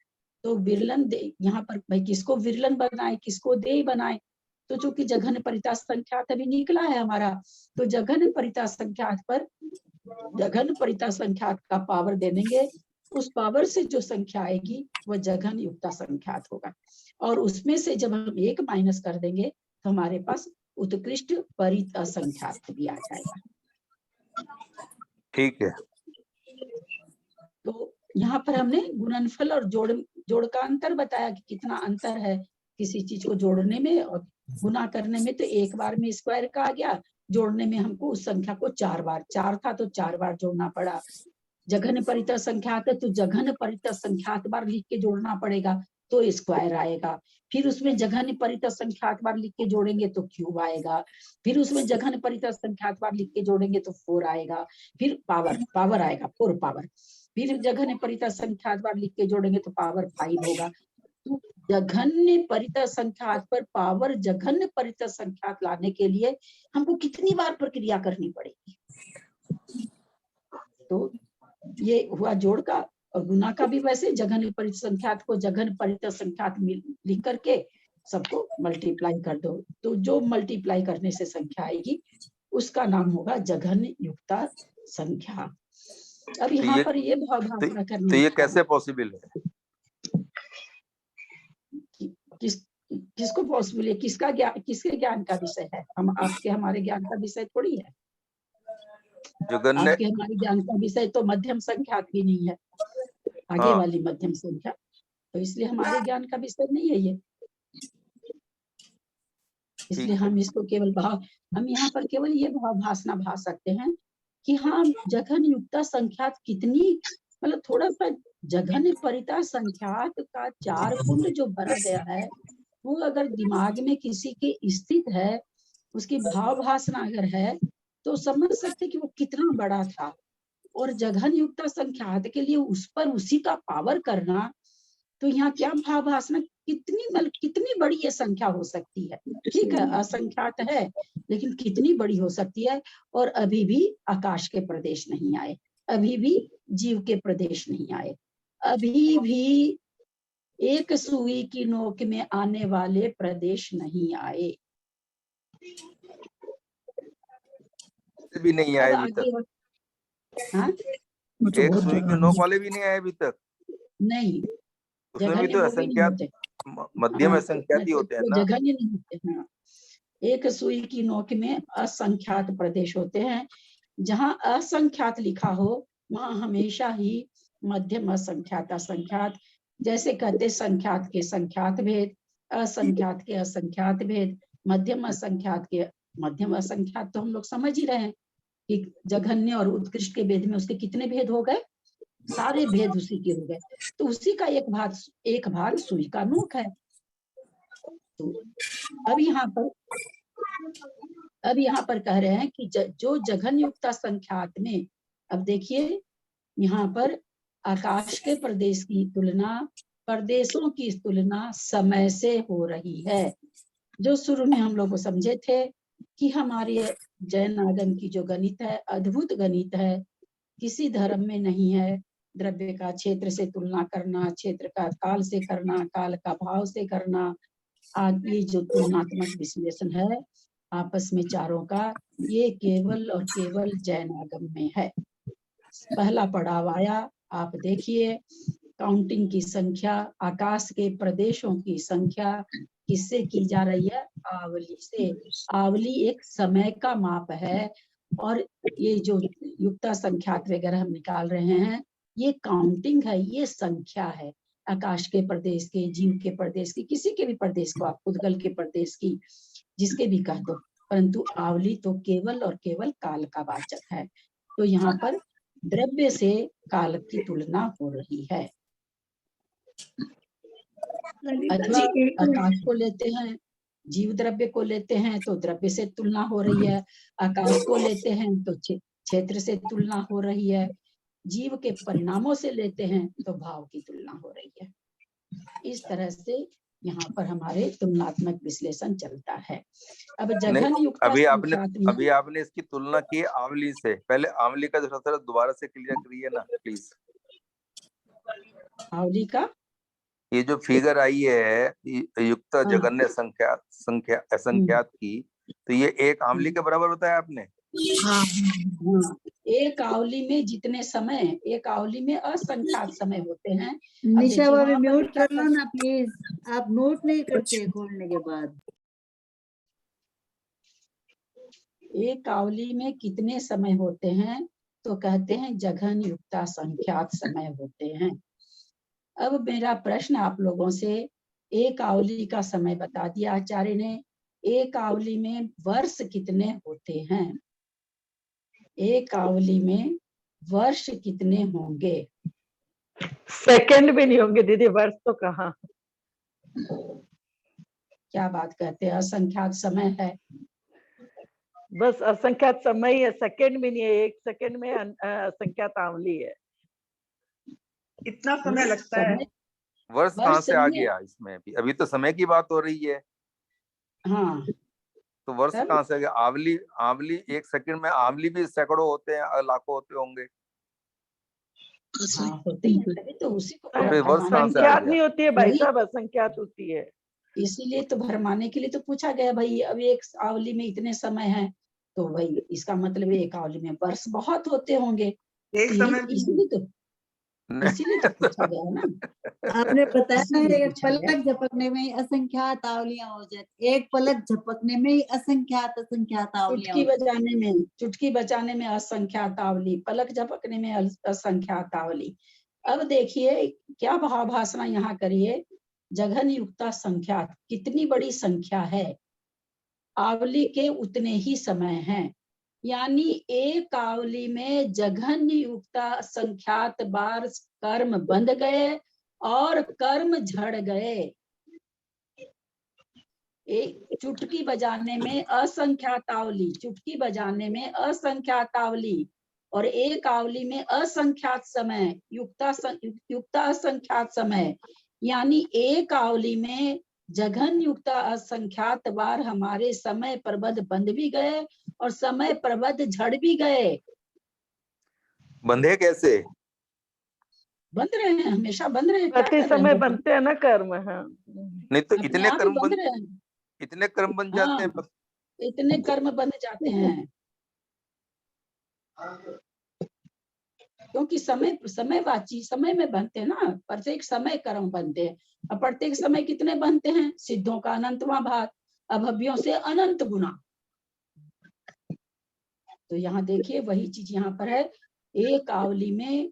तो विरलन देय, यहाँ पर भाई किसको विरलन बनाए किसको देय बनाए, तो चूंकि जघन्य परिता संख्यात अभी निकला है हमारा, तो जघन्य परिता संख्यात पर जघन्य परिता संख्यात का पावर दे देंगे, उस पावर से जो संख्या आएगी वह जघन्य युक्ता संख्यात होगा, और उसमें से जब हम 1 माइनस कर देंगे तो हमारे पास उत्कृष्ट परिता संख्यात भी आ जाएगा। ठीक है। तो यहाँ पर हमने गुणनफल और जोड़ का अंतर बताया कि कितना अंतर है किसी चीज को जोड़ने में और गुना करने में। तो एक बार में स्क्वायर का आ गया, जोड़ने में हमको उस संख्या को 4 बार, 4 था तो 4 बार जोड़ना पड़ा। जघन्य परिता संख्यात है तो जघन्य परिता संख्यात बार लिख के जोड़ना पड़ेगा तो स्क्वायर आएगा। फिर उसमें जघन्य परिता संख्यात बार लिख के जोड़ेंगे तो क्यूब आएगा। फिर उसमें जघन्य परिता संख्यात बार लिख के जोड़ेंगे तो 4 आएगा। फिर पावर आएगा 4 पावर। फिर जघन्य परिता संख्यात बार लिख के जोड़ेंगे तो पावर 5 होगा। तो जघन्य परिता संख्यात पर पावर जघन्य परिता संख्यात लाने के लिए हमको कितनी बार प्रक्रिया करनी पड़ेगी। तो ये हुआ जोड़ का। और गुना का भी वैसे जघन्य परिसंख्यात को जघन्य परिसंख्यात लिख करके सबको मल्टीप्लाई कर दो, तो जो मल्टीप्लाई करने से संख्या आएगी उसका नाम होगा जघन्य युक्ता संख्या। अब यहाँ पर ये भाव भावना करना, तो ये कैसे पॉसिबल है? किसको पॉसिबल है? किसका ज्ञान, किसके ज्ञान का विषय है? हम आपके हमारे ज्ञान का विषय थोड़ी है। आपके हमारे ज्ञान का विषय तो मध्यम संख्यात भी नहीं है, आगे वाली मध्यम संख्या, तो इसलिए हमारे ज्ञान का विषय नहीं है ये। इसलिए हम इसको केवल भाव, हम यहाँ पर केवल ये भाव भासना भास सकते हैं कि हाँ जघन्य युक्ता संख्यात कितनी, मतलब थोड़ा सा जघन्य परिता संख्यात का 4 कुंड जो भरा गया है वो अगर दिमाग में किसी के स्थित है, उसकी भाव भासना अगर है तो समझ सकते कि वो कितना बड़ा था। और जघन्य युक्ता संख्यात के लिए उस पर उसी का पावर करना, तो यहाँ क्या भाव भासना, कितनी मतलब कितनी बड़ी ये संख्या हो सकती है। ठीक है असंख्यात है लेकिन कितनी बड़ी हो सकती है। और अभी भी आकाश के प्रदेश नहीं आए, अभी भी जीव के प्रदेश नहीं आए, अभी भी एक सुई की नोक में आने वाले प्रदेश नहीं आए, भी नहीं आए अभी तक। हाँ? एक सुई की नोक वाले भी नहीं आए अभी तक। नहीं, उसमें भी तो असंख्यात मध्यम असंख्यात ही होते हैं ना। जघन्य नहीं होते हैं। एक सुई की नोक में असंख्यात प्रदेश होते हैं। जहाँ असंख्यात लिखा हो वहाँ हमेशा ही मध्यम असंख्यात असंख्यात, जैसे कहते संख्यात के संख्यात भेद, असंख्यात के असंख्यात भेद, मध्यम असंख्यात के मध्यम असंख्यात, तो हम लोग समझ ही रहे हैं कि जघन्य और उत्कृष्ट के भेद में उसके कितने भेद हो गए, सारे भेद उसी के हो गए। तो उसी का एक भाग सुई का नोक है। तो अब यहाँ पर कह रहे हैं कि जो जघन्य युक्ता संख्यात में, अब देखिए यहाँ पर आकाश के प्रदेश की तुलना, प्रदेशों की तुलना समय से हो रही है। जो शुरू में हम लोग समझे थे कि हमारे जैन आगम की जो गणित है अद्भुत गणित है, किसी धर्म में नहीं है। द्रव्य का क्षेत्र से तुलना करना, क्षेत्र का काल से करना, काल का भाव से करना, ये जो तुलनात्मक विश्लेषण है आपस में चारों का, ये केवल और केवल जैन आगम में है। पहला पड़ाव आया, आप देखिए काउंटिंग की संख्या, आकाश के प्रदेशों की संख्या किससे की जा रही है? आवली से। आवली एक समय का माप है और ये जो युक्ता संख्यात वगैरह हम निकाल रहे हैं ये काउंटिंग है, ये संख्या है। आकाश के प्रदेश के, जीव के प्रदेश की, किसी के भी प्रदेश को, आप उद्गल के प्रदेश की, जिसके भी कह दो, परंतु आवली तो केवल और केवल काल का वाचक है। तो यहाँ पर द्रव्य से काल की तुलना हो रही है। अथवा आकाश को लेते हैं, जीव द्रव्य को लेते हैं तो द्रव्य से तुलना हो रही है, आकाश को लेते हैं तो क्षेत्र से तुलना हो रही है, जीव के परिणामों से लेते हैं तो भाव की तुलना हो रही है। इस तरह से यहाँ पर हमारे तुलनात्मक विश्लेषण चलता है। अब जघन्य युक्ता अभी आपने इसकी तुलना की आवली से, पहले आवली का थोड़ा दोबारा से क्लियर करिए ना प्लीज। आवली का ये जो फिगर आई है युक्ता जघन्य संख्या असंख्यात की, तो ये एक आवली के बराबर बताया आपने। हाँ, एक आवली में जितने समय, एक आवली में असंख्यात समय होते हैं। निशा भाभी म्यूट कर लो ना प्लीज, आप नोट नहीं करते खोलने के बाद। एक आवली में कितने समय होते हैं तो कहते हैं जघन्य युक्ता संख्यात समय होते हैं। अब मेरा प्रश्न आप लोगों से, एक आवली का समय बता दिया आचार्य ने, एक आवली में वर्ष कितने होते हैं? एक आवली में वर्ष कितने होंगे? सेकंड भी नहीं होंगे दीदी, वर्ष तो कहाँ। क्या बात कहते हैं, असंख्यात समय है। बस असंख्यात समय ही है, सेकंड भी नहीं है। एक सेकंड में असंख्यात आवली है। इतना समय लगता है। वर्ष कहाँ से आ गया इसमें? अभी तो समय की बात हो रही है। हाँ, तो वर्ष कहाँ से आ गया? आवली एक सेकंड में, आवली भी सैकड़ों होते हैं, लाखों होते होंगे। हाँ होती है, तभी तो उसी को फिर वर्ष कहाँ से आ संख्यात गया? नहीं होती है भाई वही- साहब, असंख्यात होती है। इसीलिए तो भरमाने के लिए तो पूछा गया भाई, अब एक आवली में इतने समय है, तो भाई इसका मतलब एक आवली में वर्ष बहुत होते होंगे, एक तो समय इसीलिए तो पूछा गया ना। आपने बताया ना, इसीलिए एक पूछा गया। पलक झपकने में ही असंख्यात आवलियां हो जाती, एक पलक झपकने में ही असंख्यात आवलियां चुटकी बजाने में, चुटकी बजाने में असंख्यात आवली, पलक झपकने में असंख्यात आवली। अब देखिए क्या भावभाषा यहाँ करिए, जघन युक्ता संख्यात, कितनी बड़ी संख्या है, आवली के उतने ही समय हैं, यानी एक आवली में जघन युक्ता संख्यात बार कर्म बंध गए और कर्म झड़ गए। एक चुटकी बजाने में असंख्यात आवली, चुटकी बजाने में असंख्यात आवली, और एक आवली में असंख्यात समय, युक्ता असंख्यात समय, यानी एक आवली में जघन युक्ता असंख्यात बार हमारे समय प्रबद्ध बंध भी गए और समय प्रबद्ध झड़ भी गए। बंधे कैसे? बंध रहे हैं, हमेशा बंध रहे हैं, क्या प्रति कर रहे समय हैं? बनते हैं ना कर्म। हाँ, नहीं तो अपने इतने आप ही कर्म बंध बन, रहे हैं। इतने कर्म बन जाते हैं। हाँ, इतने कर्म बन जाते हैं क्योंकि समयवाची समय में बनते हैं ना, प्रत्येक समय कर्म बनते हैं। अब प्रत्येक समय कितने बनते हैं? सिद्धों का अनंतवां भाग, अभव्यों से अनंत गुना। तो यहाँ देखिए वही चीज यहाँ पर है, एक आवली में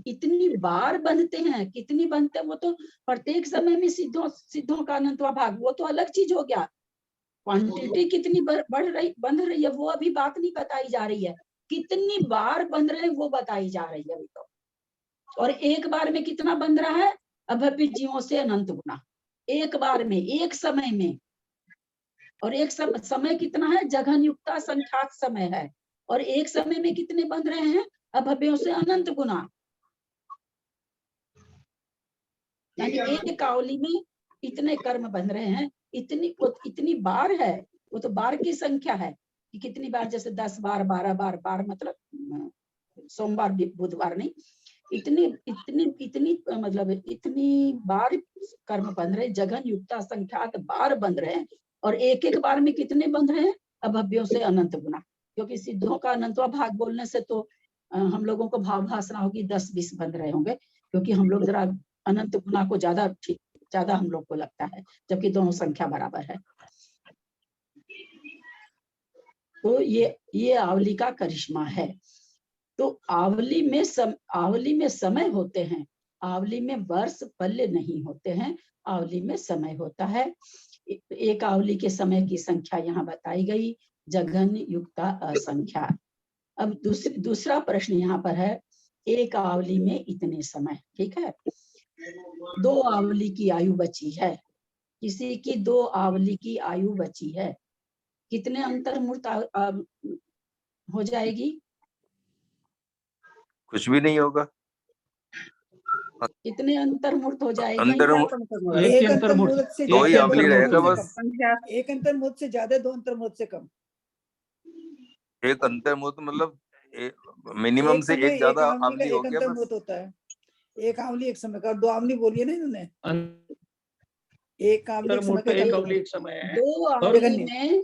इतनी बार बनते हैं, कितनी बनते हैं वो तो प्रत्येक समय में सिद्धों का अनंतवां भाग, वो तो अलग चीज हो गया। क्वांटिटी कितनी बन रही है वो अभी बात नहीं बताई जा रही है, कितनी बार बन रहे हैं वो बताई जा रही है अभी तो। और एक बार में कितना बन रहा है? अभव्य जीवों से अनंत गुना, एक बार में, एक समय में। और एक समय कितना है? जघन युक्ता संख्यात समय है, और एक समय में कितने बन रहे हैं? अभव्यों से अनंत गुना। यानी एक आवली में इतने कर्म बन रहे हैं, इतनी बार है, वो तो बार की संख्या है कि कितनी बार, जैसे 10 बार, 12 बार, बार मतलब सोमवार बुधवार नहीं, इतनी इतनी इतनी मतलब इतनी बार कर्म बन रहे, जघन युक्ता संख्यात बार बन रहे हैं, और एक एक बार में कितने बन रहे हैं? अभव्यों से अनंत गुना। क्योंकि सिद्धों का अनंतवा भाग बोलने से तो हम लोगों को भाव भाषा होगी 10-20 बन रहे होंगे, क्योंकि हम लोग जरा अनंत गुना को ज्यादा हम लोग को लगता है, जबकि दोनों संख्या बराबर है। तो ये आवली का करिश्मा है। तो आवली में समय होते हैं, आवली में वर्ष पल्य नहीं होते हैं, आवली में समय होता है। एक आवली के समय की संख्या यहाँ बताई गई, जघन युक्ता असंख्या। अब दूसरा प्रश्न यहाँ पर है, एक आवली में इतने समय, ठीक है, 2 आवली की आयु बची है, किसी की 2 आवली की आयु बची है, कितने अंतर्मूर्त हो जाएगी? कुछ भी नहीं होगा। कितने अंतर्मूर्त हो जाएगी? एक अंतर्मूर्त से दो ही आवली रहेगा बस। एक अंतर्मूर्त से ज्यादा, 2 अंतर्मूर्त से कम। एक अंतर्मूर्त मतलब मिनिमम से एक ज्यादा आवली हो गया बस। होता है, एक आवली एक समय का, 2 आवली बोलिए ना इन्होंने, एक आवली एक समय का, एक आवली एक समय है।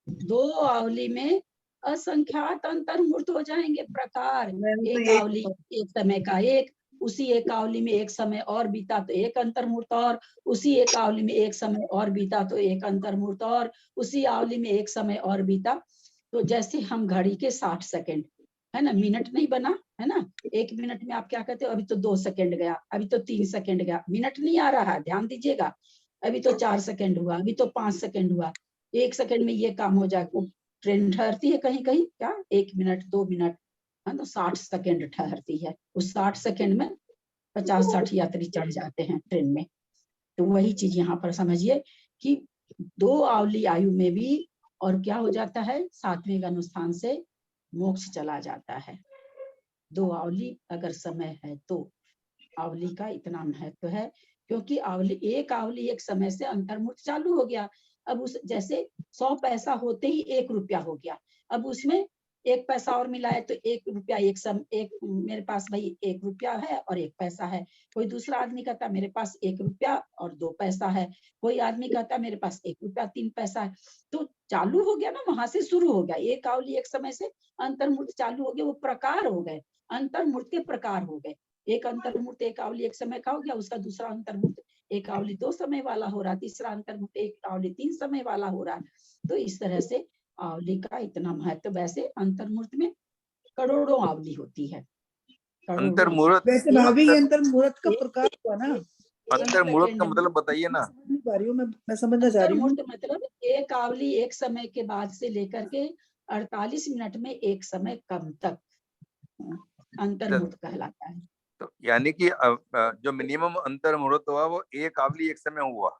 2 आवली में असंख्यात अंतर्मूर्त हो जाएंगे प्रकार। एक आवली एक समय का एक, उसी एक आवली में एक समय और बीता तो एक अंतर्मूर्त, और उसी एक आवली में एक समय और बीता तो एक अंतर्मूर्त, और उसी आवली में एक समय और बीता। तो जैसे हम घड़ी के 60 सेकंड है ना, मिनट नहीं बना है ना, 1 मिनट में आप क्या कहते हो, अभी तो 2 सेकंड गया, अभी तो 3 सेकंड गया, मिनट नहीं आ रहा है, ध्यान दीजिएगा। अभी तो 4 सेकंड हुआ, अभी तो 5 सेकंड हुआ, 1 सेकंड में ये काम हो जाए। ट्रेन ठहरती है कहीं कहीं क्या, 1 मिनट 2 मिनट है तो 60 सेकंड ठहरती है, उस 60 सेकंड में 50-60 यात्री चढ़ जाते हैं ट्रेन में। तो वही चीज यहाँ पर समझिए कि 2 आवली आयु में भी और क्या हो जाता है, सात्विक अनुष्ठान से मोक्ष चला जाता है। 2 आवली अगर समय है तो आवली का इतना महत्व है, क्योंकि एक आवली एक समय से अंतर्मूर्त चालू हो गया। अब उस जैसे 100 पैसा होते ही 1 रुपया हो गया, अब उसमें 1 पैसा और मिला है तो 1 रुपया एक मेरे पास भाई 1 रुपया है और 1 पैसा है। कोई दूसरा आदमी कहता मेरे पास 1 रुपया और 2 पैसा है। कोई आदमी कहता मेरे पास 1 रुपया 3 पैसा है। तो चालू हो गया ना, वहां से शुरू हो गया। एक आवली एक समय से अंतर्मूर्त चालू हो गया, वो प्रकार हो गए, अंतर्मूर्त के प्रकार हो गए। एक अंतर्मूर्त एक आवली एक समय का हो गया, उसका दूसरा अंतर्मूर्त एक आवली 2 समय वाला हो रहा, तीसरा अंतर्मूर्त एक आवली 3 समय वाला हो रहा। तो इस तरह से आवली का इतना महत्व। वैसे अंतर्मूर्त में करोड़ों आवली होती है। अंतर्मूर्त, वैसे भाभी ये अंतर्मूर्त का प्रकार हुआ ना, अंतर्मूर्त का मतलब बताइए ना। समझ पा रही हूँ मैं समझना चाह रही हूँ। अंतर्मूर्त मतलब एक आवली एक समय के बाद से लेकर के 48 मिनट में एक समय कम तक अंतर्मूर्त कहलाता है। तो यानी कि जो मिनिमम अंतर्मुहूर्त हुआ वो एक आवली एक समय हुआ।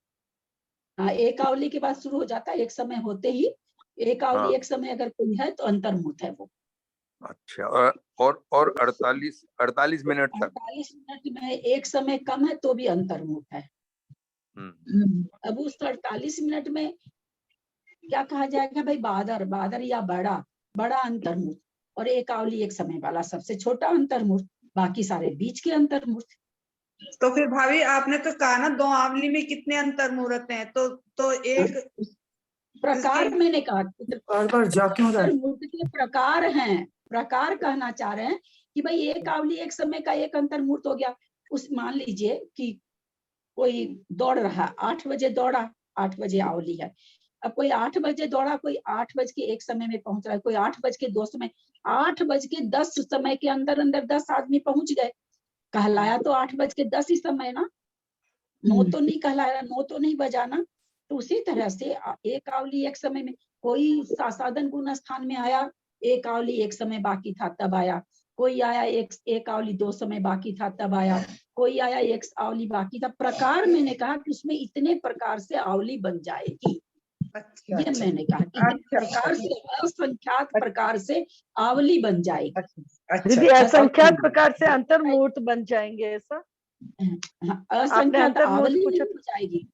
हाँ, एक आवली के बाद शुरू हो जाता है, एक समय होते ही एक आवली एक समय अगर कोई है तो अंतर्मुहूर्त है वो। अच्छा, और 48 मिनट तक, 48 मिनट में एक समय कम है तो भी अंतर्मुहूर्त है। अब उस 48 मिनट में क्या कहा जाएगा भाई, बादर या बड़ा अंतर्मुहूर्त, और एक आवली एक समय वाला सबसे छोटा अंतर्मुहूर्त, बाकी सारे बीच के अंतर्मुहूर्त। तो फिर भाभी आपने तो कहा ना 2 आवली में कितने अंतर्मुहूर्त हैं, तो एक प्रकार मैंने कहा अंतर्मुहूर्त के प्रकार हैं। प्रकार कहना चाह रहे हैं कि भाई एक आवली एक समय का एक अंतर्मुहूर्त हो गया। उस मान लीजिए कि कोई दौड़ रहा, 8 बजे दौड़ा, 8 बजे आवली है। अब कोई 8 बजे दौड़ा, कोई 8:01 समय में पहुंच रहा है, कोई 8:02 समय, 8:10 समय के अंदर 10 आदमी पहुंच गए, कहलाया तो 8:10 ही समय ना, 9 तो नहीं कहलाया, 9 तो नहीं बजाना। तो उसी तरह से एक आवली एक समय में, कोई साधन गुण स्थान में आया, एक आवली एक समय बाकी था तब आया, कोई आया एक आवली 2 समय बाकी था तब आया, कोई आया एक आवली बाकी था। प्रकार मैंने कहा कि उसमें इतने प्रकार से आवली बन जाएगी। ये मैंने कहा कि इतने प्रकार से, असंख्यात प्रकार से आवली बन जाएगी। दीदी असंख्यात प्रकार से अंतर्मुहूर्त बन जाएंगे, ऐसा असंख्यात आवली नहीं हो जाएगी।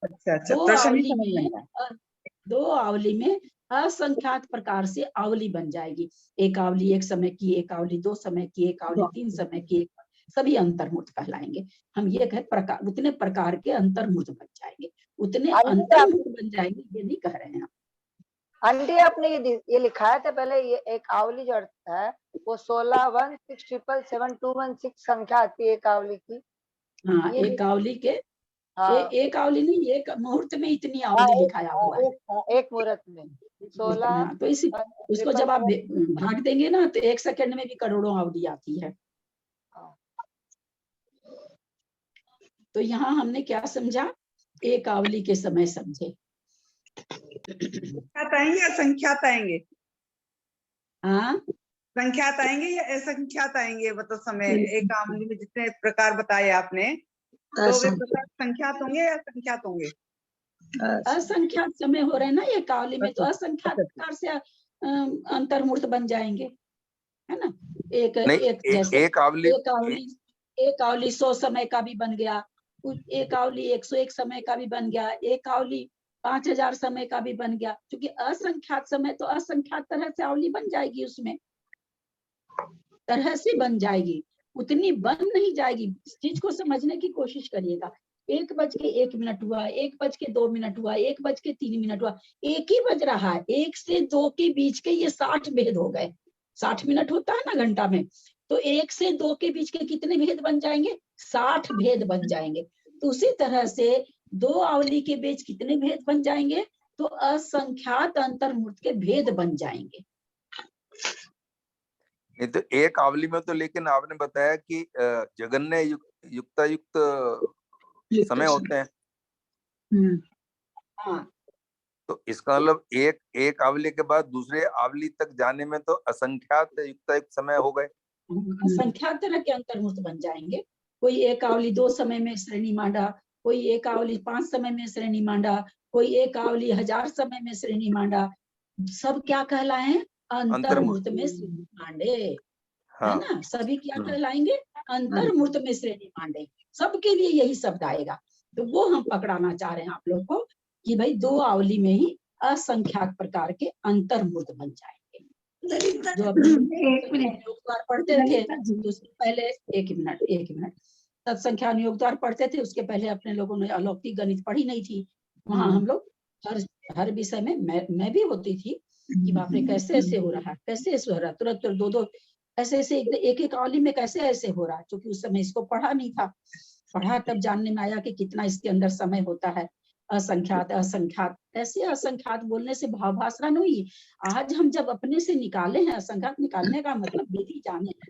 दो आवली में असंख्यात प्रकार से आवली बन जाएगी। एक आवली एक समय की, एक आवली 2 समय की, एक आवली 3 समय की, सभी अंतर्मुहूर्त कहलाएंगे। हम ये कहे प्रकार, उतने प्रकार के अंतर्मुहूर्त बन जाएंगे, उतने अंतर्मुहूर्त बन जाएंगे, ये नहीं कह रहे हैं। आंटी आपने ये लिखाया था पहले, ये एक आवली जो अर्थ है वो 1616777216 संख्या आती है एक आवली की। हाँ, एक आवली के एक आवली नहीं, एक मुहूर्त में इतनी आवली लिखाया हुआ है। एक मुहूर्त में 16। तो इसी उसको जब आप भाग देंगे ना तो 1 सेकंड में भी करोड़ों आवली आती है। तो यहाँ हमने क्या समझा, एक आवली के समय समझे। आएंगे या संख्यात आएंगे? हाँ, संख्यात आएंगे या असंख्यात आएंगे? मतलब समय एक आवली में जितने प्रकार बताए आपने, तो वे प्रकार संख्यात होंगे या संख्यात होंगे? असंख्यात समय हो रहे हैं ना एक आवली में, तो असंख्यात प्रकार से अंतर्मुहूर्त बन जाएंगे, है ना। एक आवली 100 समय का भी बन गया, एक आवली 101 समय का भी बन गया, एक आवली 5000 समय का भी बन गया। क्योंकि असंख्यात समय तो असंख्यात तरह से आवली बन जाएगी, उसमें तरह से बन जाएगी, उतनी बन नहीं जाएगी। इस चीज को समझने की कोशिश करिएगा। 1:01 हुआ, 1:02 हुआ, 1:03 हुआ, एक ही बज रहा है। 1 से 2 के बीच के ये 60 भेद हो गए। 60 मिनट होता है ना घंटा में, तो 1 से 2 के बीच के कितने भेद बन जाएंगे? 60 भेद बन जाएंगे। तो उसी तरह से 2 आवली के बीच कितने भेद बन जाएंगे? तो असंख्यात अंतर्मुहूर्त के भेद बन जाएंगे। नहीं तो एक आवली में तो, लेकिन आपने बताया कि जगन्य युक्तायुक्त समय होते हैं। हाँ, तो इसका मतलब एक आवली के बाद दूसरे आवली तक जाने में तो असंख्यात युक्तायुक्त समय हो गए। असंख्यात तरह के अंतर्मुहूर्त बन जाएंगे। कोई एक आवली 2 समय में श्रेणी मांडा, कोई एक आवली 5 समय में श्रेणी मांडा, कोई एक आवली 1000 समय में श्रेणी मांडा। सब क्या कहलाए? अंतर्मुहूर्त में श्रेणी मांडे, है ना। सभी क्या कहलाएंगे? अंतर्मुहूर्त में श्रेणी मांडे। सबके लिए यही शब्द आएगा। तो वो हम पकड़ाना चाह रहे हैं आप लोग को कि भाई 2 आवली में ही असंख्यात प्रकार के अंतर्मुहूर्त बन जाएंगे। ललिता जो अपने एक मिनट योगद्वार पढ़ते थे ललिता जी तो उसके पहले एक मिनट तत्संख्या योगद्वार पढ़ते थे, उसके पहले अपने लोगों ने अलौकिक गणित पढ़ी नहीं थी। वहां हम लोग हर विषय में मैं भी होती थी कि बाप रे कैसे ऐसे हो रहा है, कैसे ऐसे हो रहा है, तुरंत दो ऐसे ऐसे एक एक आवली में कैसे ऐसे हो रहा है, क्योंकि उस समय इसको पढ़ा नहीं था। पढ़ा तब जानने में आया कि कितना इसके अंदर समय होता है। असंख्यात असंख्यात, ऐसे असंख्यात बोलने से भाव भाषा नहीं हुई। आज हम जब अपने से निकाले हैं, असंख्यात निकालने का मतलब विधि जाने हैं,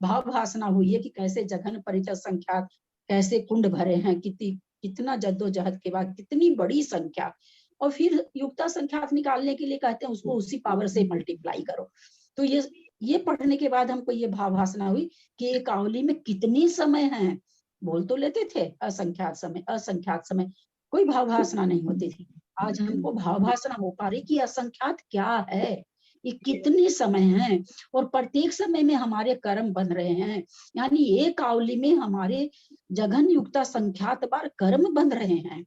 भाव भाषा हुई है कि कैसे जघन परिचय संख्यात, कैसे कुंड भरे हैं, कितना जद्दोजहद के बाद कितनी बड़ी संख्या, और फिर युक्ता संख्यात निकालने के लिए कहते हैं उसको उसी पावर से मल्टीप्लाई करो। तो ये पढ़ने के बाद हमको ये भाव भाषा हुई कि एक आवली में कितनी समय है। बोल तो लेते थे असंख्यात समय, कोई भाव भाषा नहीं होती थी। आज हमको भाव भाषा हो पा रही कि असंख्यात क्या है, ये कितने समय है, और प्रत्येक समय में हमारे कर्म बन रहे हैं। यानी एक आवली में हमारे जघन युक्ता संख्यात बार कर्म बन रहे हैं।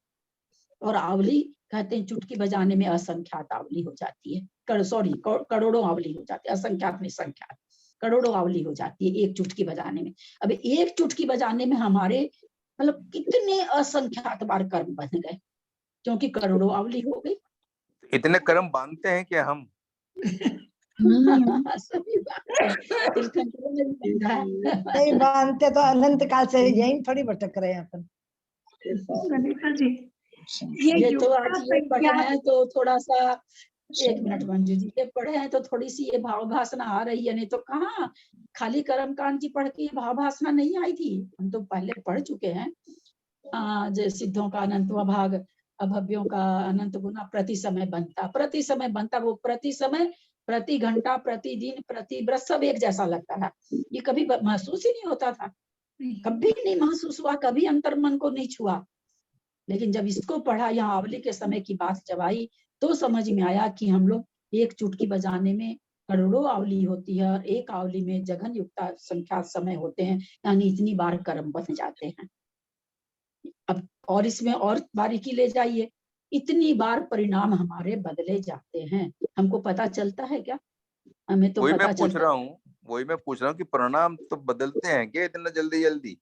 और आवली कहते हैं चुटकी बजाने में असंख्यात आवली हो जाती है, करोड़ों आवली हो जाती है, असंख्यात में संख्यात, करोड़ों आवली हो जाती है एक चुटकी बजाने में। अब एक चुटकी बजाने में हमारे मतलब कितने असंख्यात बार कर्म बन गए, क्योंकि करोड़ों आवली हो गई। इतने कर्म बांधते हैं कि हम सभी बात है। नहीं मानते तो अनंत काल से यही थोड़ी भटक रहे हैं अपन। ललिता जी ये तो आज ये पढ़े हैं तो थोड़ा सा, एक मिनट मंजू जी, ये पढ़े हैं तो थोड़ी सी ये भाव भाषा आ रही है, नहीं तो कहाँ खाली कर्मकांड की पढ़ के भाव भाषा नहीं आई थी। हम तो पहले पढ़ चुके हैं जो सिद्धों का अनंतवा भाग, अभव्यों का अनंत गुना, प्रति समय बनता, वो प्रति समय, प्रति घंटा, प्रति दिन, प्रति वर्ष सब एक जैसा लगता है। ये कभी महसूस ही नहीं होता था, कभी नहीं महसूस हुआ, कभी अंतर्मन को नहीं छुआ। लेकिन जब इसको पढ़ा, यहाँ आवली के समय की बात जब आई तो समझ में आया कि हम लोग एक चुटकी बजाने में करोड़ों आवली होती है, और एक आवली में जघन युक्ता संख्यात समय होते हैं, यानी इतनी बार कर्म बन जाते हैं। अब और इसमें और बारीकी ले जाइए, इतनी बार परिणाम हमारे बदले जाते हैं, हमको पता चलता है क्या? हमें तो वही पता मैं पूछ चलता रहा हूँ कि परिणाम तो बदलते हैं क्या इतना जल्दी?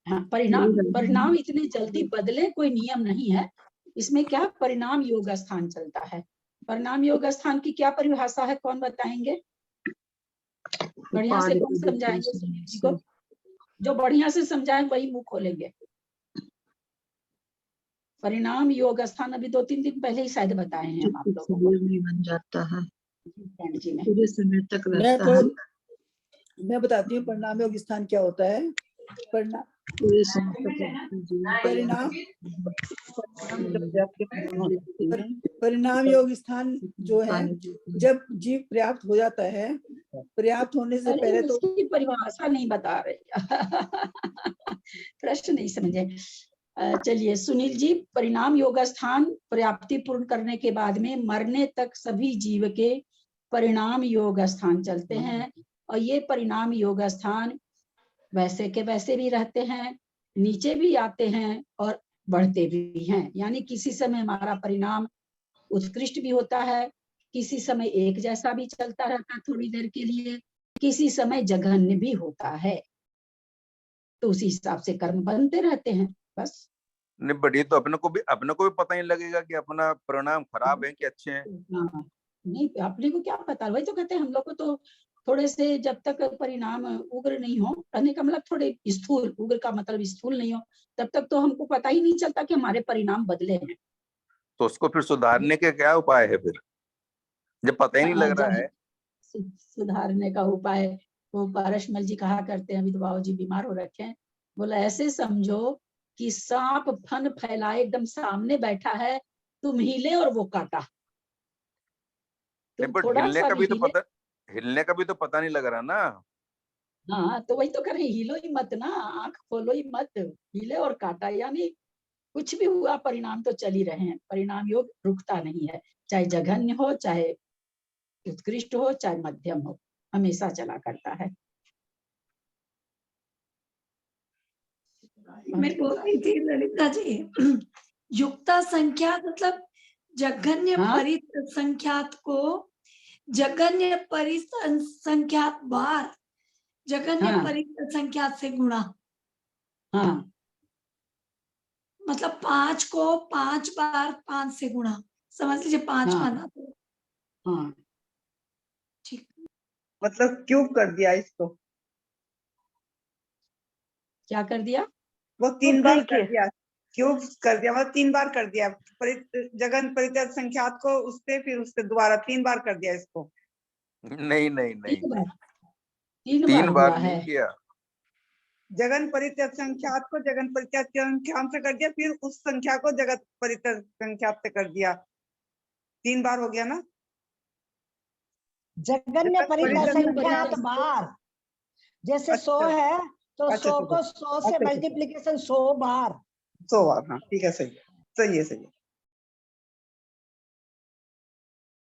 हाँ, परिणाम इतने जल्दी बदले कोई नियम नहीं है इसमें। क्या परिणाम योग स्थान चलता है, परिणाम योग स्थान की क्या परिभाषा है, कौन बताएंगे? बढ़िया से कौन समझाएंगे सुनील जी को? जो बढ़िया से समझाए वही मुंह खोलेंगे। परिणाम योग स्थान अभी 2-3 दिन पहले ही शायद बताए हैं हम आप लोगों को। बन जाता है, जी में पूरे समय तक रहता है। मैं बताती हूँ परिणाम योग स्थान क्या होता है। परिणाम योग स्थान जो है, जब जीव पर्याप्त हो जाता है, पर्याप्त होने से पहले तो उसकी परिभाषा नहीं बता रहे प्रश्न नहीं समझे। चलिए सुनील जी, परिणाम योग स्थान पर्याप्ति पूर्ण करने के बाद में मरने तक सभी जीव के परिणाम योग स्थान चलते हैं, और ये परिणाम योग स्थान वैसे के वैसे भी रहते हैं, नीचे भी आते हैं और बढ़ते भी हैं। यानी किसी समय हमारा परिणाम उत्कृष्ट भी होता है, किसी समय एक जैसा भी चलता रहता है थोड़ी देर के लिए, किसी समय जघन्य भी होता है। तो उसी हिसाब से कर्म बनते रहते हैं बस। नहीं बट ये तो अपने को भी पता नहीं लगेगा कि अपना परिणाम खराब है कि अच्छे हैं। नहीं, अपने को क्या पता, वही तो कहते हैं हम लोग को तो थोड़े से जब तक परिणाम उग्र नहीं हो, कहने का मतलब थोड़े स्थूल, उग्र का मतलब स्थूल नहीं हो, तब तक तो हमको पता ही नहीं चलता कि हमारे परिणाम बदले हैं। तो उसको फिर सुधारने के क्या उपाय है फिर, जब पता ही नहीं लग रहा है? सुधारने का उपाय वो पारसमल जी कहा करते हैं, अभी तो बाबू जी बीमार हो रखे हैं, बोला ऐसे समझो कि सांप फन फैलाए एकदम सामने बैठा है, तुम हिले और वो काटा। हिलने का भी तो पता नहीं लग रहा ना। हाँ, तो वही तो कर रहे, हिलो ही मत ना, आंख खोलो ही मत, हिले और काटा। यानी कुछ भी हुआ परिणाम तो चल ही रहे हैं, परिणाम योग रुकता नहीं है, चाहे जघन्य हो, चाहे उत्कृष्ट हो, चाहे मध्यम हो, हमेशा चला करता है। मैं बोल रही थी ललिता जी, युक्ता संख्यात मतलब जघन्य परित संख्यात को जगन्य परिसंख्यात बार जगन्य हाँ। परिसंख्यात से गुणा, हाँ मतलब 5 को 5 बार 5 से गुणा, समझ लीजिए 5 हाँ। बना दो। हाँ ठीक, मतलब क्यूब कर दिया इसको, क्या कर दिया? वो 3 बार ठीक है। कर दिया, क्यूब कर दिया, मतलब 3 बार कर दिया जगन परित्याग संख्यात को, उससे फिर उससे दोबारा 3 बार कर दिया इसको। नहीं नहीं नहीं, 3 बार हुआ नहीं है। किया। जगन परित्याग संख्यात को जगन परित्याग संख्यात से कर दिया, फिर उस संख्या को जगत परित्याग संख्यात से कर दिया, 3 बार हो गया ना। जगन्य परित्याग संख्यात बार, जैसे 100 है तो 100 को 100 से मल्टीप्लीकेशन 100 बार। 100 बार, हाँ ठीक है, सही है, सही है, सही है।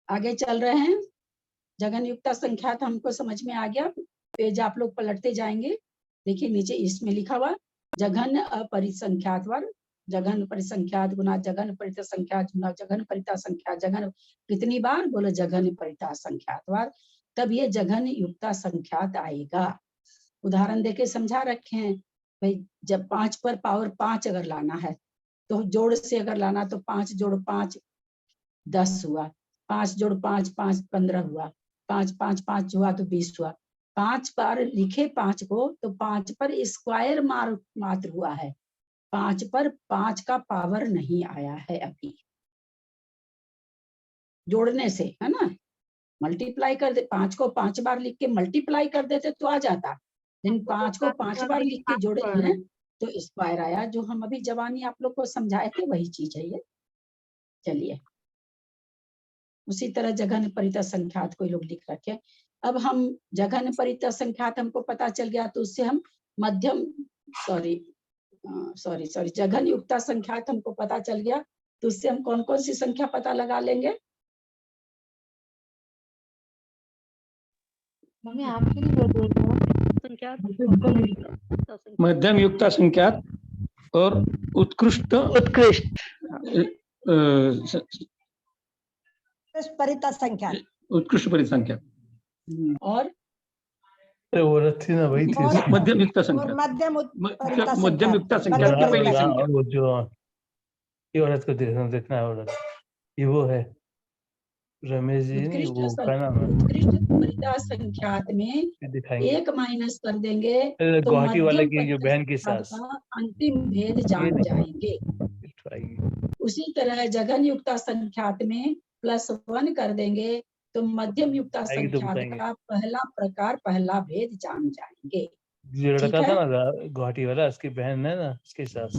आगे चल रहे हैं। जगन युक्ता संख्यात हमको समझ में आ गया। पेज आप लोग पलटते जाएंगे। देखिए नीचे इसमें लिखा हुआ जघन अपरिसंख्यात वर्ग, जघन परिसंख्यात गुना जघन परित संख्यात गुना जघन परिता संख्यात, जघन कितनी बार बोलो जघन परिता संख्यात वर्ग, तब ये जघन युक्ता संख्यात आएगा। उदाहरण देके समझा रखे हैं भाई, जब 5 पर पावर 5 अगर लाना है तो जोड़ से अगर लाना तो 5 जोड़ 5 10 हुआ, 5 जोड़ 5 5 15 हुआ, 5 5 5 हुआ तो 20 हुआ। 5 बार लिखे 5 को तो 5 पर स्क्वायर मात्र हुआ है, 5 पर 5 का पावर नहीं आया है अभी। जोड़ने से है ना, मल्टीप्लाई कर दे, 5 को 5 बार लिख के मल्टीप्लाई कर देते तो आ जाता, लेकिन 5 को 5 बार लिख के जोड़े हैं तो स्क्वायर आया। जो हम अभी जवानी आप लोग को समझाए थे वही चीज है ये। चलिए उसी तरह जघन परित संख्यात कोई लोग लिख रखे। अब हम जघन परित संख्यात हमको पता चल गया तो उससे हम मध्यम सॉरी जघन युक्ता संख्यात हमको पता चल गया तो उससे हम कौन कौन सी संख्या पता लगा लेंगे? मध्यम युक्ता संख्यात और उत्कृष्ट परिता संख्या, उत्कृष्ट परिसंख्यात और वो रथी ना वही थी, मध्यम युक्ता संख्यात, मध्यम युक्ता संख्यात की पहली संख्या। वो जो ये औरत को देखना है, औरत ये वो है रमेश जी, नहीं वो क्या नाम है? उत्कृष्ट परिता संख्यात में दिखाएंगे 1 माइनस कर देंगे तो गुवाहाटी वाले मध्यम की जो बहन की परिता सास, का अंतिम भेद जान जाएंगे। उसी तरह जघन युक्ता संख्यात में +1 कर देंगे तो मध्यम युक्ता संख्यात का पहला प्रकार पहला भेद जान जाएंगे। जो लड़का था ना गुवाहाटी वाला, उसकी बहन है ना, उसकी सास।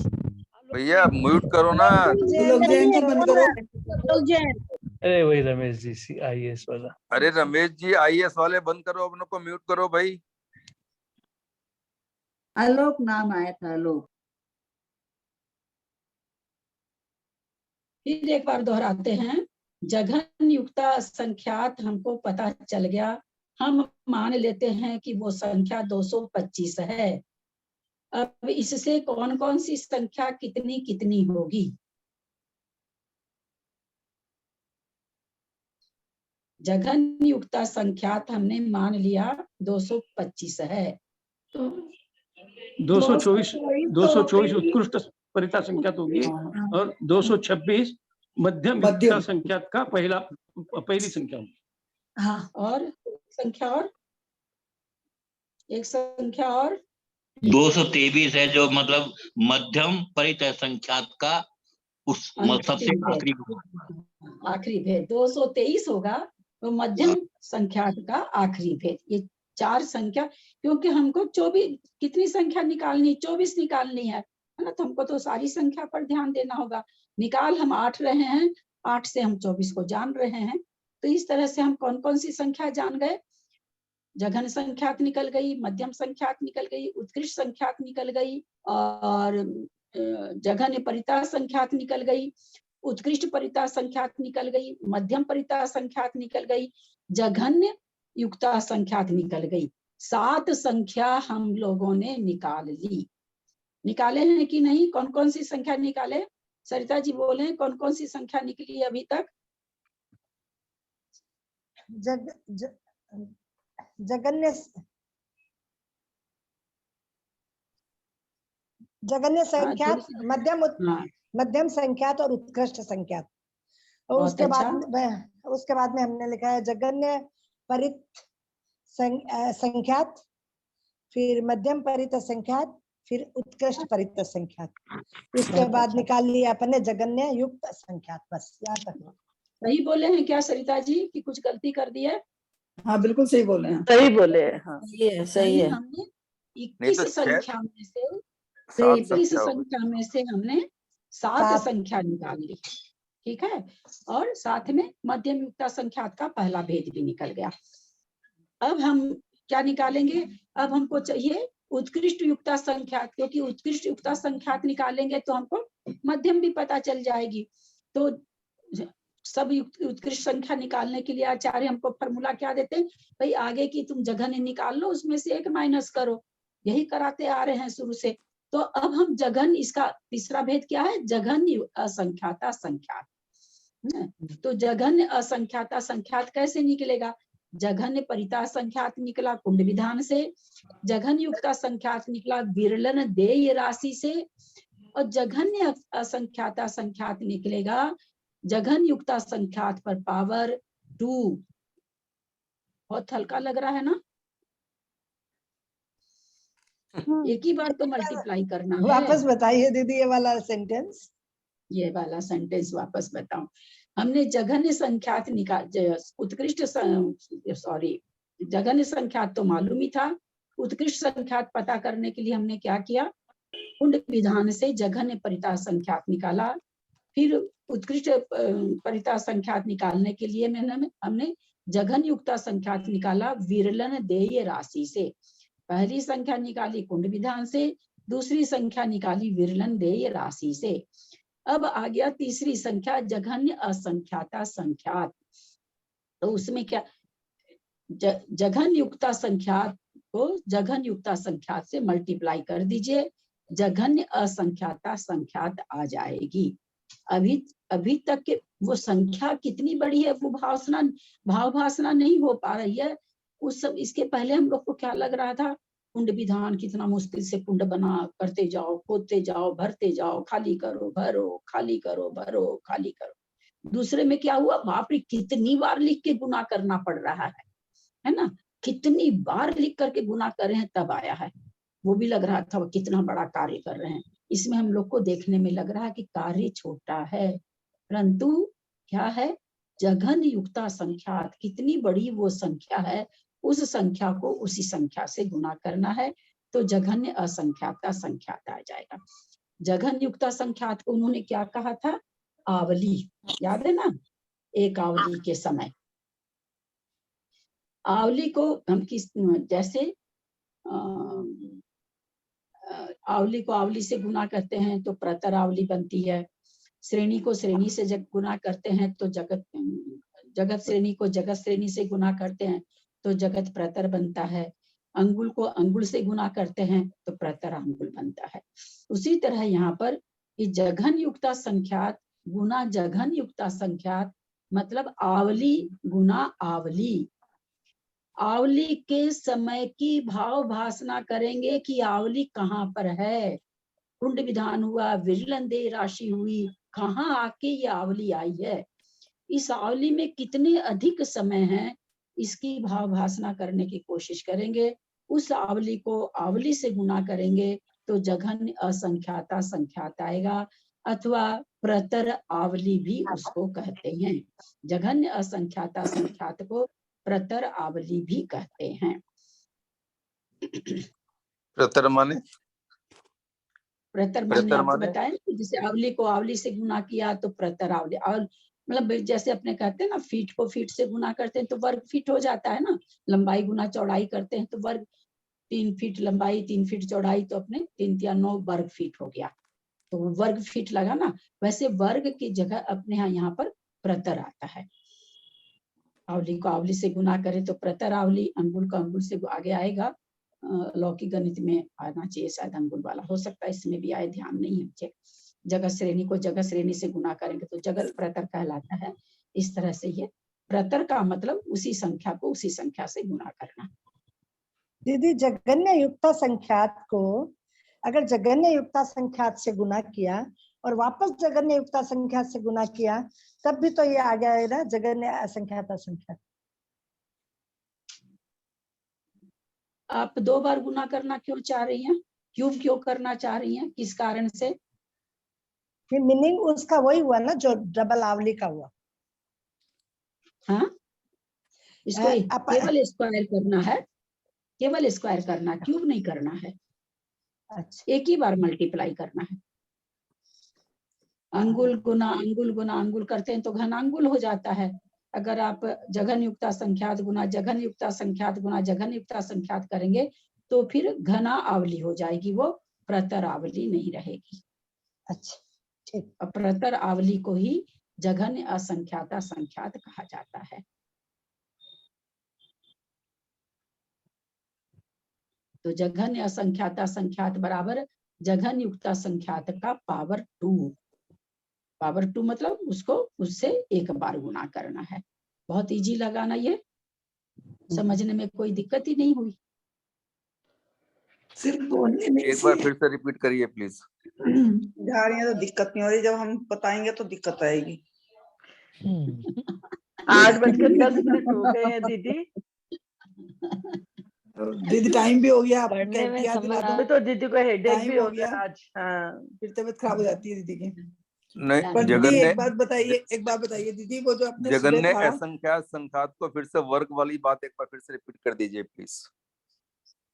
भैया म्यूट करो ना। अरे वही रमेश जी IAS वाला। अरे रमेश जी IAS वाले बंद करो, अपनों को म्यूट करो भाई। आलोक नाम आया था, आलोक। फिर एक बार दोहराते हैं। जघन युक्ता संख्यात हमको पता चल गया, हम मान लेते हैं कि वो संख्या 225 है। अब इससे कौन कौन सी संख्या कितनी कितनी होगी? जघन युक्ता संख्यात हमने मान लिया 225 है, तो 224 उत्कृष्ट परिता संख्यात होगी और 226 मध्यम युक्ता संख्यात का पहली संख्या होगी। हाँ, और संख्या और एक संख्या और 223 है, जो मतलब मध्यम परित संख्यात का उस सबसे आखिरी भेद 223 होगा, तो मध्यम संख्यात का आखिरी भेद। ये 4 संख्या, क्योंकि हमको 24 कितनी संख्या निकालनी, 24 निकालनी है ना, तो हमको तो सारी संख्या पर ध्यान देना होगा। निकाल हम 8 रहे हैं, 8 से हम 24 को जान रहे हैं। तो इस तरह से हम कौन कौन सी संख्या जान गए? जघन संख्यात निकल गई, मध्यम संख्यात निकल गई, उत्कृष्ट संख्यात निकल गई, और जघन परिता संख्यात निकल गई, उत्कृष्ट परिता संख्यात निकल गई, मध्यम परिता संख्यात निकल गई, जघन्य युक्ता संख्यात निकल गई। 7 संख्या हम लोगों ने निकाल ली। निकाले हैं कि नहीं? कौन कौन सी संख्या निकाले? सरिता जी बोले कौन कौन सी संख्या निकली अभी तक? जगन्य संख्यात, हाँ, मध्यम संख्यात और उत्कृष्ट संख्यात। और बहुत उसके अच्छा। बाद में हमने लिखा है जगन्य परित संख्यात, फिर मध्यम परित संख्यात, फिर उत्कृष्ट परित संख्यात। उसके बहुत बाद अच्छा। निकाल लिया अपने जगन्य युक्त संख्यात। बस यहाँ तक। सही बोले हैं क्या सरिता जी कि कुछ गलती कर दी है? हाँ बिल्कुल सही बोले हैं। सही बोले हैं, हाँ। सही है। हमने नहीं 21 तो संख्या में से 7 21 संख्या हो गई। संख्या में से हमने 7 संख्या निकाल ली, ठीक है। और साथ में मध्यम युक्ता संख्यात का पहला भेद भी निकल गया। अब हम क्या निकालेंगे? अब हमको चाहिए उत्कृष्ट युक्ता संख्यात, क्योंकि उत्कृष्ट युक्ता संख्यात निकालेंगे तो हमको मध्यम भी पता चल जाएगी। तो सब उत्कृष्ट संख्या निकालने के लिए आचार्य हमको फॉर्मूला क्या देते हैं? भाई आगे की तुम जघन्य निकाल लो, उसमें से 1 माइनस करो। यही कराते आ रहे हैं शुरू से। तो अब हम जघन्य, इसका तीसरा भेद क्या है? जघन्य असंख्याता संख्यात। तो जघन्य असंख्याता संख्यात कैसे निकलेगा? जघन्य परिता संख्यात निकला कुंड विधान से, जघन्य युक्ता संख्यात निकला विरलन देय राशि से, और जघन्य असंख्याता संख्यात निकलेगा जघन्य युक्ता संख्यात पर पावर 2। बहुत हल्का लग रहा है ना? एक ही बार तो मल्टीप्लाई करना है। वापस बताइए दीदी ये वाला सेंटेंस। ये वाला सेंटेंस वापस बताऊं। हमने जघन्य संख्यात निकाल, उत्कृष्ट सॉरी जघन्य संख्यात तो मालूम ही था। उत्कृष्ट संख्यात पता करने के लिए हमने क्या किया? कुंड विधान से जघन्य परिता संख्यात निकाला। फिर उत्कृष्ट परिता संख्यात निकालने के लिए हमने जघन्य युक्ता संख्यात निकाला विरलन देय राशि से। पहली संख्या निकाली कुंड विधान से, दूसरी संख्या निकाली विरलन देय राशि से। अब आ गया तीसरी संख्या जघन्य असंख्याता संख्यात। तो उसमें क्या, जघन्य युक्ता संख्यात को जघन्य युक्ता संख्यात से मल्टीप्लाई कर दीजिए, जघन्य असंख्याता संख्यात आ जाएगी। अभी तक के वो संख्या कितनी बड़ी है वो भाव भाषणा नहीं हो पा रही है। उस सब इसके पहले हम लोग को क्या लग रहा था? कुंड विधान कितना मुश्किल से कुंड बना, करते जाओ, खोदते जाओ, भरते जाओ, खाली करो भरो, खाली करो भरो, खाली करो। दूसरे में क्या हुआ? बाप रे कितनी बार लिख के गुना करना पड़ रहा है ना? कितनी बार लिख करके गुना कर रहे हैं तब आया है। वो भी लग रहा था वो कितना बड़ा कार्य कर रहे हैं। इसमें हम लोग को देखने में लग रहा है कि कार्य छोटा है, परंतु क्या है? जघन्य युक्ता संख्यात कितनी बड़ी वो संख्या है, उस संख्या को उसी संख्या से गुना करना है तो जघन्य असंख्याता संख्यात आ जाएगा। जघन्य युक्ता संख्यात को उन्होंने क्या कहा था? आवली, याद है ना? एक आवली के समय आवली को हम किस जैसे आवली को आवली से गुना करते हैं तो प्रतर आवली बनती है। श्रेणी को श्रेणी से जब गुना करते हैं तो जगत श्रेणी को जगत श्रेणी से गुना करते हैं तो जगत प्रतर बनता है। अंगुल को अंगुल से गुना करते हैं तो प्रतर अंगुल बनता है। उसी तरह यहाँ पर जघन्य युक्ता संख्यात गुना जघन्य युक्ता संख्यात मतलब आवली गुना आवली। आवली के समय की भाव भाषणा करेंगे कि आवली कहाँ पर है। कुंड विधान हुआ, विरलन देय राशि हुई, कहाँ आके ये आवली आई है, इस आवली में कितने अधिक समय है, इसकी भाव भाषणा करने की कोशिश करेंगे। उस आवली को आवली से गुना करेंगे तो जघन्य असंख्याता संख्यात आएगा, अथवा प्रतर आवली भी उसको कहते हैं। जघन्य असंख्याता संख्यात को प्रतर आवली भी कहते हैं। प्रतर माने? प्रतर माने आपको बताएं, जैसे आवली को आवली से गुना किया तो प्रतर आवली। और मतलब जैसे अपने कहते हैं ना, फीट को फीट से गुना करते हैं तो वर्ग फीट हो जाता है ना। लंबाई गुना चौड़ाई करते हैं तो वर्ग, 3 फीट लंबाई 3 फीट चौड़ाई तो अपने 3 या 9 वर्ग फीट हो गया, तो वर्ग फीट लगा ना। वैसे वर्ग की जगह अपने यहाँ पर प्रतर आता है। आवली को आवली से गुना करे तो प्रतर आवली, अंगुल को अंगुल से आगे आएगा। लौकिक गणित में आना चाहिए, शायद अंगुल वाला हो सकता है, इसमें भी आए, ध्यान नहीं है मुझे। जगत श्रेणी को जगत श्रेणी से गुना करेंगे तो जगत प्रतर कहलाता है। इस तरह से ये प्रतर का मतलब उसी संख्या को उसी संख्या से गुना करना। दीदी जगन्य युक्ता संख्यात को अगर जगन्य युक्ता संख्यात से गुना किया और वापस जगन्य युक्ता संख्यात से गुना किया तब भी तो ये आ गया है ना जगन्य असंख्यात असंख्यात। आप 2 बार गुना करना क्यों चाह रही हैं? क्यूब क्यों करना चाह रही हैं? किस कारण से? मीनिंग उसका वही हुआ ना जो डबल आवली का हुआ। हाँ, इसको केवल स्क्वायर करना है, केवल स्क्वायर करना, क्यूब नहीं करना है। अच्छा, एक ही बार मल्टीप्लाई करना है। अंगुल गुना अंगुल गुना अंगुल करते हैं तो घनांगुल हो जाता है। अगर आप जघन युक्ता संख्यात गुना जघन युक्ता संख्यात गुना जघन युक्ता संख्यात करेंगे तो फिर घना आवली हो जाएगी, वो प्रतर आवली नहीं रहेगी। अच्छा ठीक। प्रतर आवली को ही जघन्य असंख्याता संख्यात कहा जाता है। तो जघन्य असंख्याता संख्यात बराबर जघन युक्ता संख्यात का पावर 2। पावर 2 मतलब उसको उससे एक बार गुना करना है। बहुत इजी लगा ना ये? समझने में कोई दिक्कत ही नहीं हुई? सिर्फ बोलने में एक बार फिर से रिपीट करिए प्लीज। जा रही है तो दिक्कत नहीं हो रही, जब हम बताएंगे तो दिक्कत आएगी। 8:10 हो गए हैं दीदी। दीदी टाइम भी हो गया, आप पढ़ने में याद दिला दो। तो दीदी को हेडेक टाइम भी हो हो गया गया। आज। हाँ, फिर तबीयत खराब हो जाती है दीदी की। नहीं, पर दीदी जगन्य एक बात बताइए दीदी, वो जो आपने सुबह जगन्य था असंख्यात संख्यात को फिर से वर्ग वाली बात एक बार फिर से रिपीट कर दीजिए प्लीज।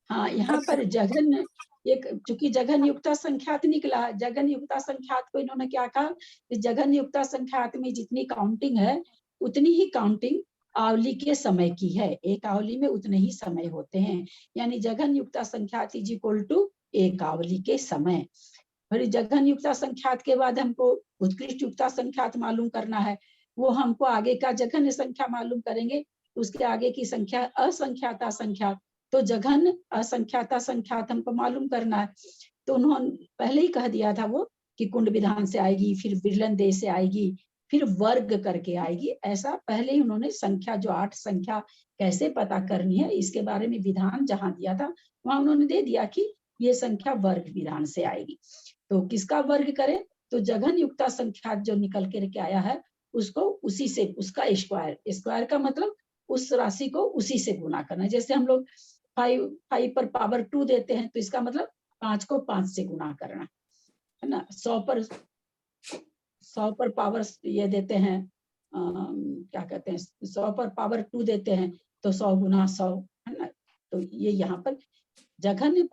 हाँ, यहाँ पर जघन एक चूंकि जघन युक्ता संख्यात निकला, जघन युक्ता संख्यात को इन्होंने क्या कहा कि जघन युक्ता संख्यात में जितनी काउंटिंग है उतनी ही काउंटिंग आवली के समय की है। एक आवली में उतने ही समय होते हैं, यानी जघन युक्ता संख्यात इज इक्वल टू एक आवली के समय। फिर जघन युक्ता संख्यात के बाद हमको उत्कृष्ट युक्ता संख्यात मालूम करना है। वो हमको आगे का जघन्य संख्या मालूम करेंगे, उसके आगे की संख्या असंख्याता संख्यात। तो जघन असंख्याता संख्यात हमको मालूम करना है। तो उन्होंने पहले ही कह दिया था वो कि कुंड विधान से आएगी, फिर बिरलन देश से आएगी, फिर वर्ग करके आएगी। ऐसा पहले ही उन्होंने संख्या जो 8 संख्या कैसे पता करनी है इसके बारे में विधान जहां दिया था वहां उन्होंने दे दिया कि ये संख्या वर्ग विधान से आएगी। तो किसका वर्ग करें? तो जघन युक्ता संख्यात जो निकल के आया है उसको उसी से उसका स्क्वायर, स्क्वायर का मतलब उस राशि को उसी से गुना करना। जैसे हम लोग 5 पर पावर 2 देते हैं तो इसका मतलब 5 को 5 से गुना करना है ना। 100 पर पावर ये देते हैं, क्या कहते हैं, 100 पर पावर 2 देते हैं तो 100 गुना 100 है ना। तो ये यहाँ पर जघन्य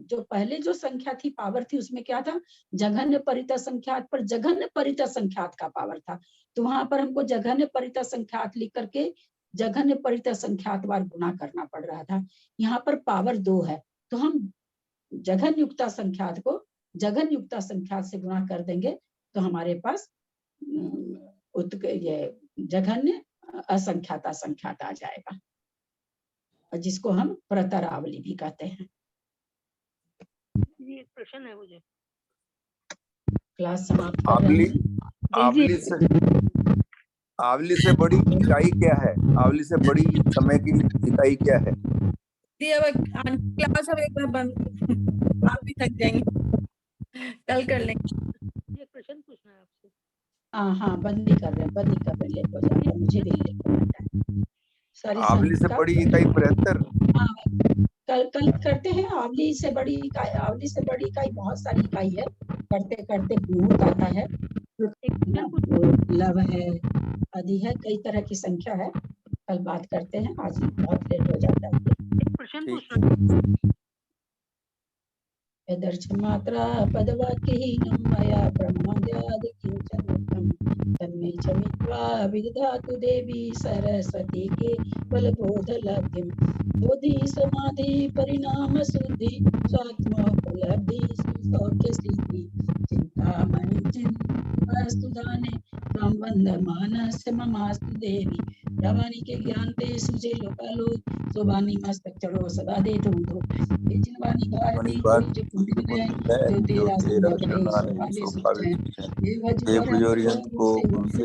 जो पहले जो संख्या थी पावर थी उसमें क्या था, जघन्य परित संख्यात पर जघन्य परित संख्यात का पावर था। तो वहां पर हमको जघन्य परित संख्यात लिख करके जघन्य परित संख्यात बार गुना करना पड़ रहा था। यहाँ पर पावर 2 है तो हम जघन युक्ता संख्यात को जघन युक्ता संख्यात से गुना कर देंगे तो हमारे पास ये जघन्य असंख्याता संख्यात आ जाएगा, जिसको हम प्रतरावली भी कहते हैं। ये प्रश्न है मुझे। क्लास समाप्त कर रहे हैं। आवली से बड़ी इकाई क्या है? आवली से बड़ी समय की इकाई क्या है? क्लास अब एक बार बंद, आप भी थक जाएंगे, कल कर लेंगे। ये प्रश्न पूछना है आपसे। हाँ, बंद ही कर रहे हैं, लेट हो जाता है, मुझे भी लेट हो जाता है। सारी आवली से बड़ी इकाई 73। कल करते हैं। आवली से बड़ी इकाई बहुत सारी इकाई है, करते करते बहुत आता है, लव है, आदि है, कई तरह की संख्या है। कल बात करते हैं, आज बहुत लेट हो जाता है। यदर्च मात्रा पदवाक्यहीनं मया प्रमाद्यादि किंचन तन्मे च मित्वा विदधातु देवी सरस्वती के बलबोधलब्धिं बोधि समाधि परिणाम शुद्धि स्वात्मोपलब्धि सौख्य सिद्धि चिंतामणि चिंतास्तु दाने संबंधमानस्य ममास्तु देवी रवानी के ज्ञान ते सुजे लोकालो सोबानी मस्तक चढ़ो सदा दे तुम तो जिनवानी भारती जो कुंडली है जो तेरा सुंदर है सो वाले सुच है देव भजोरियंत को उनसे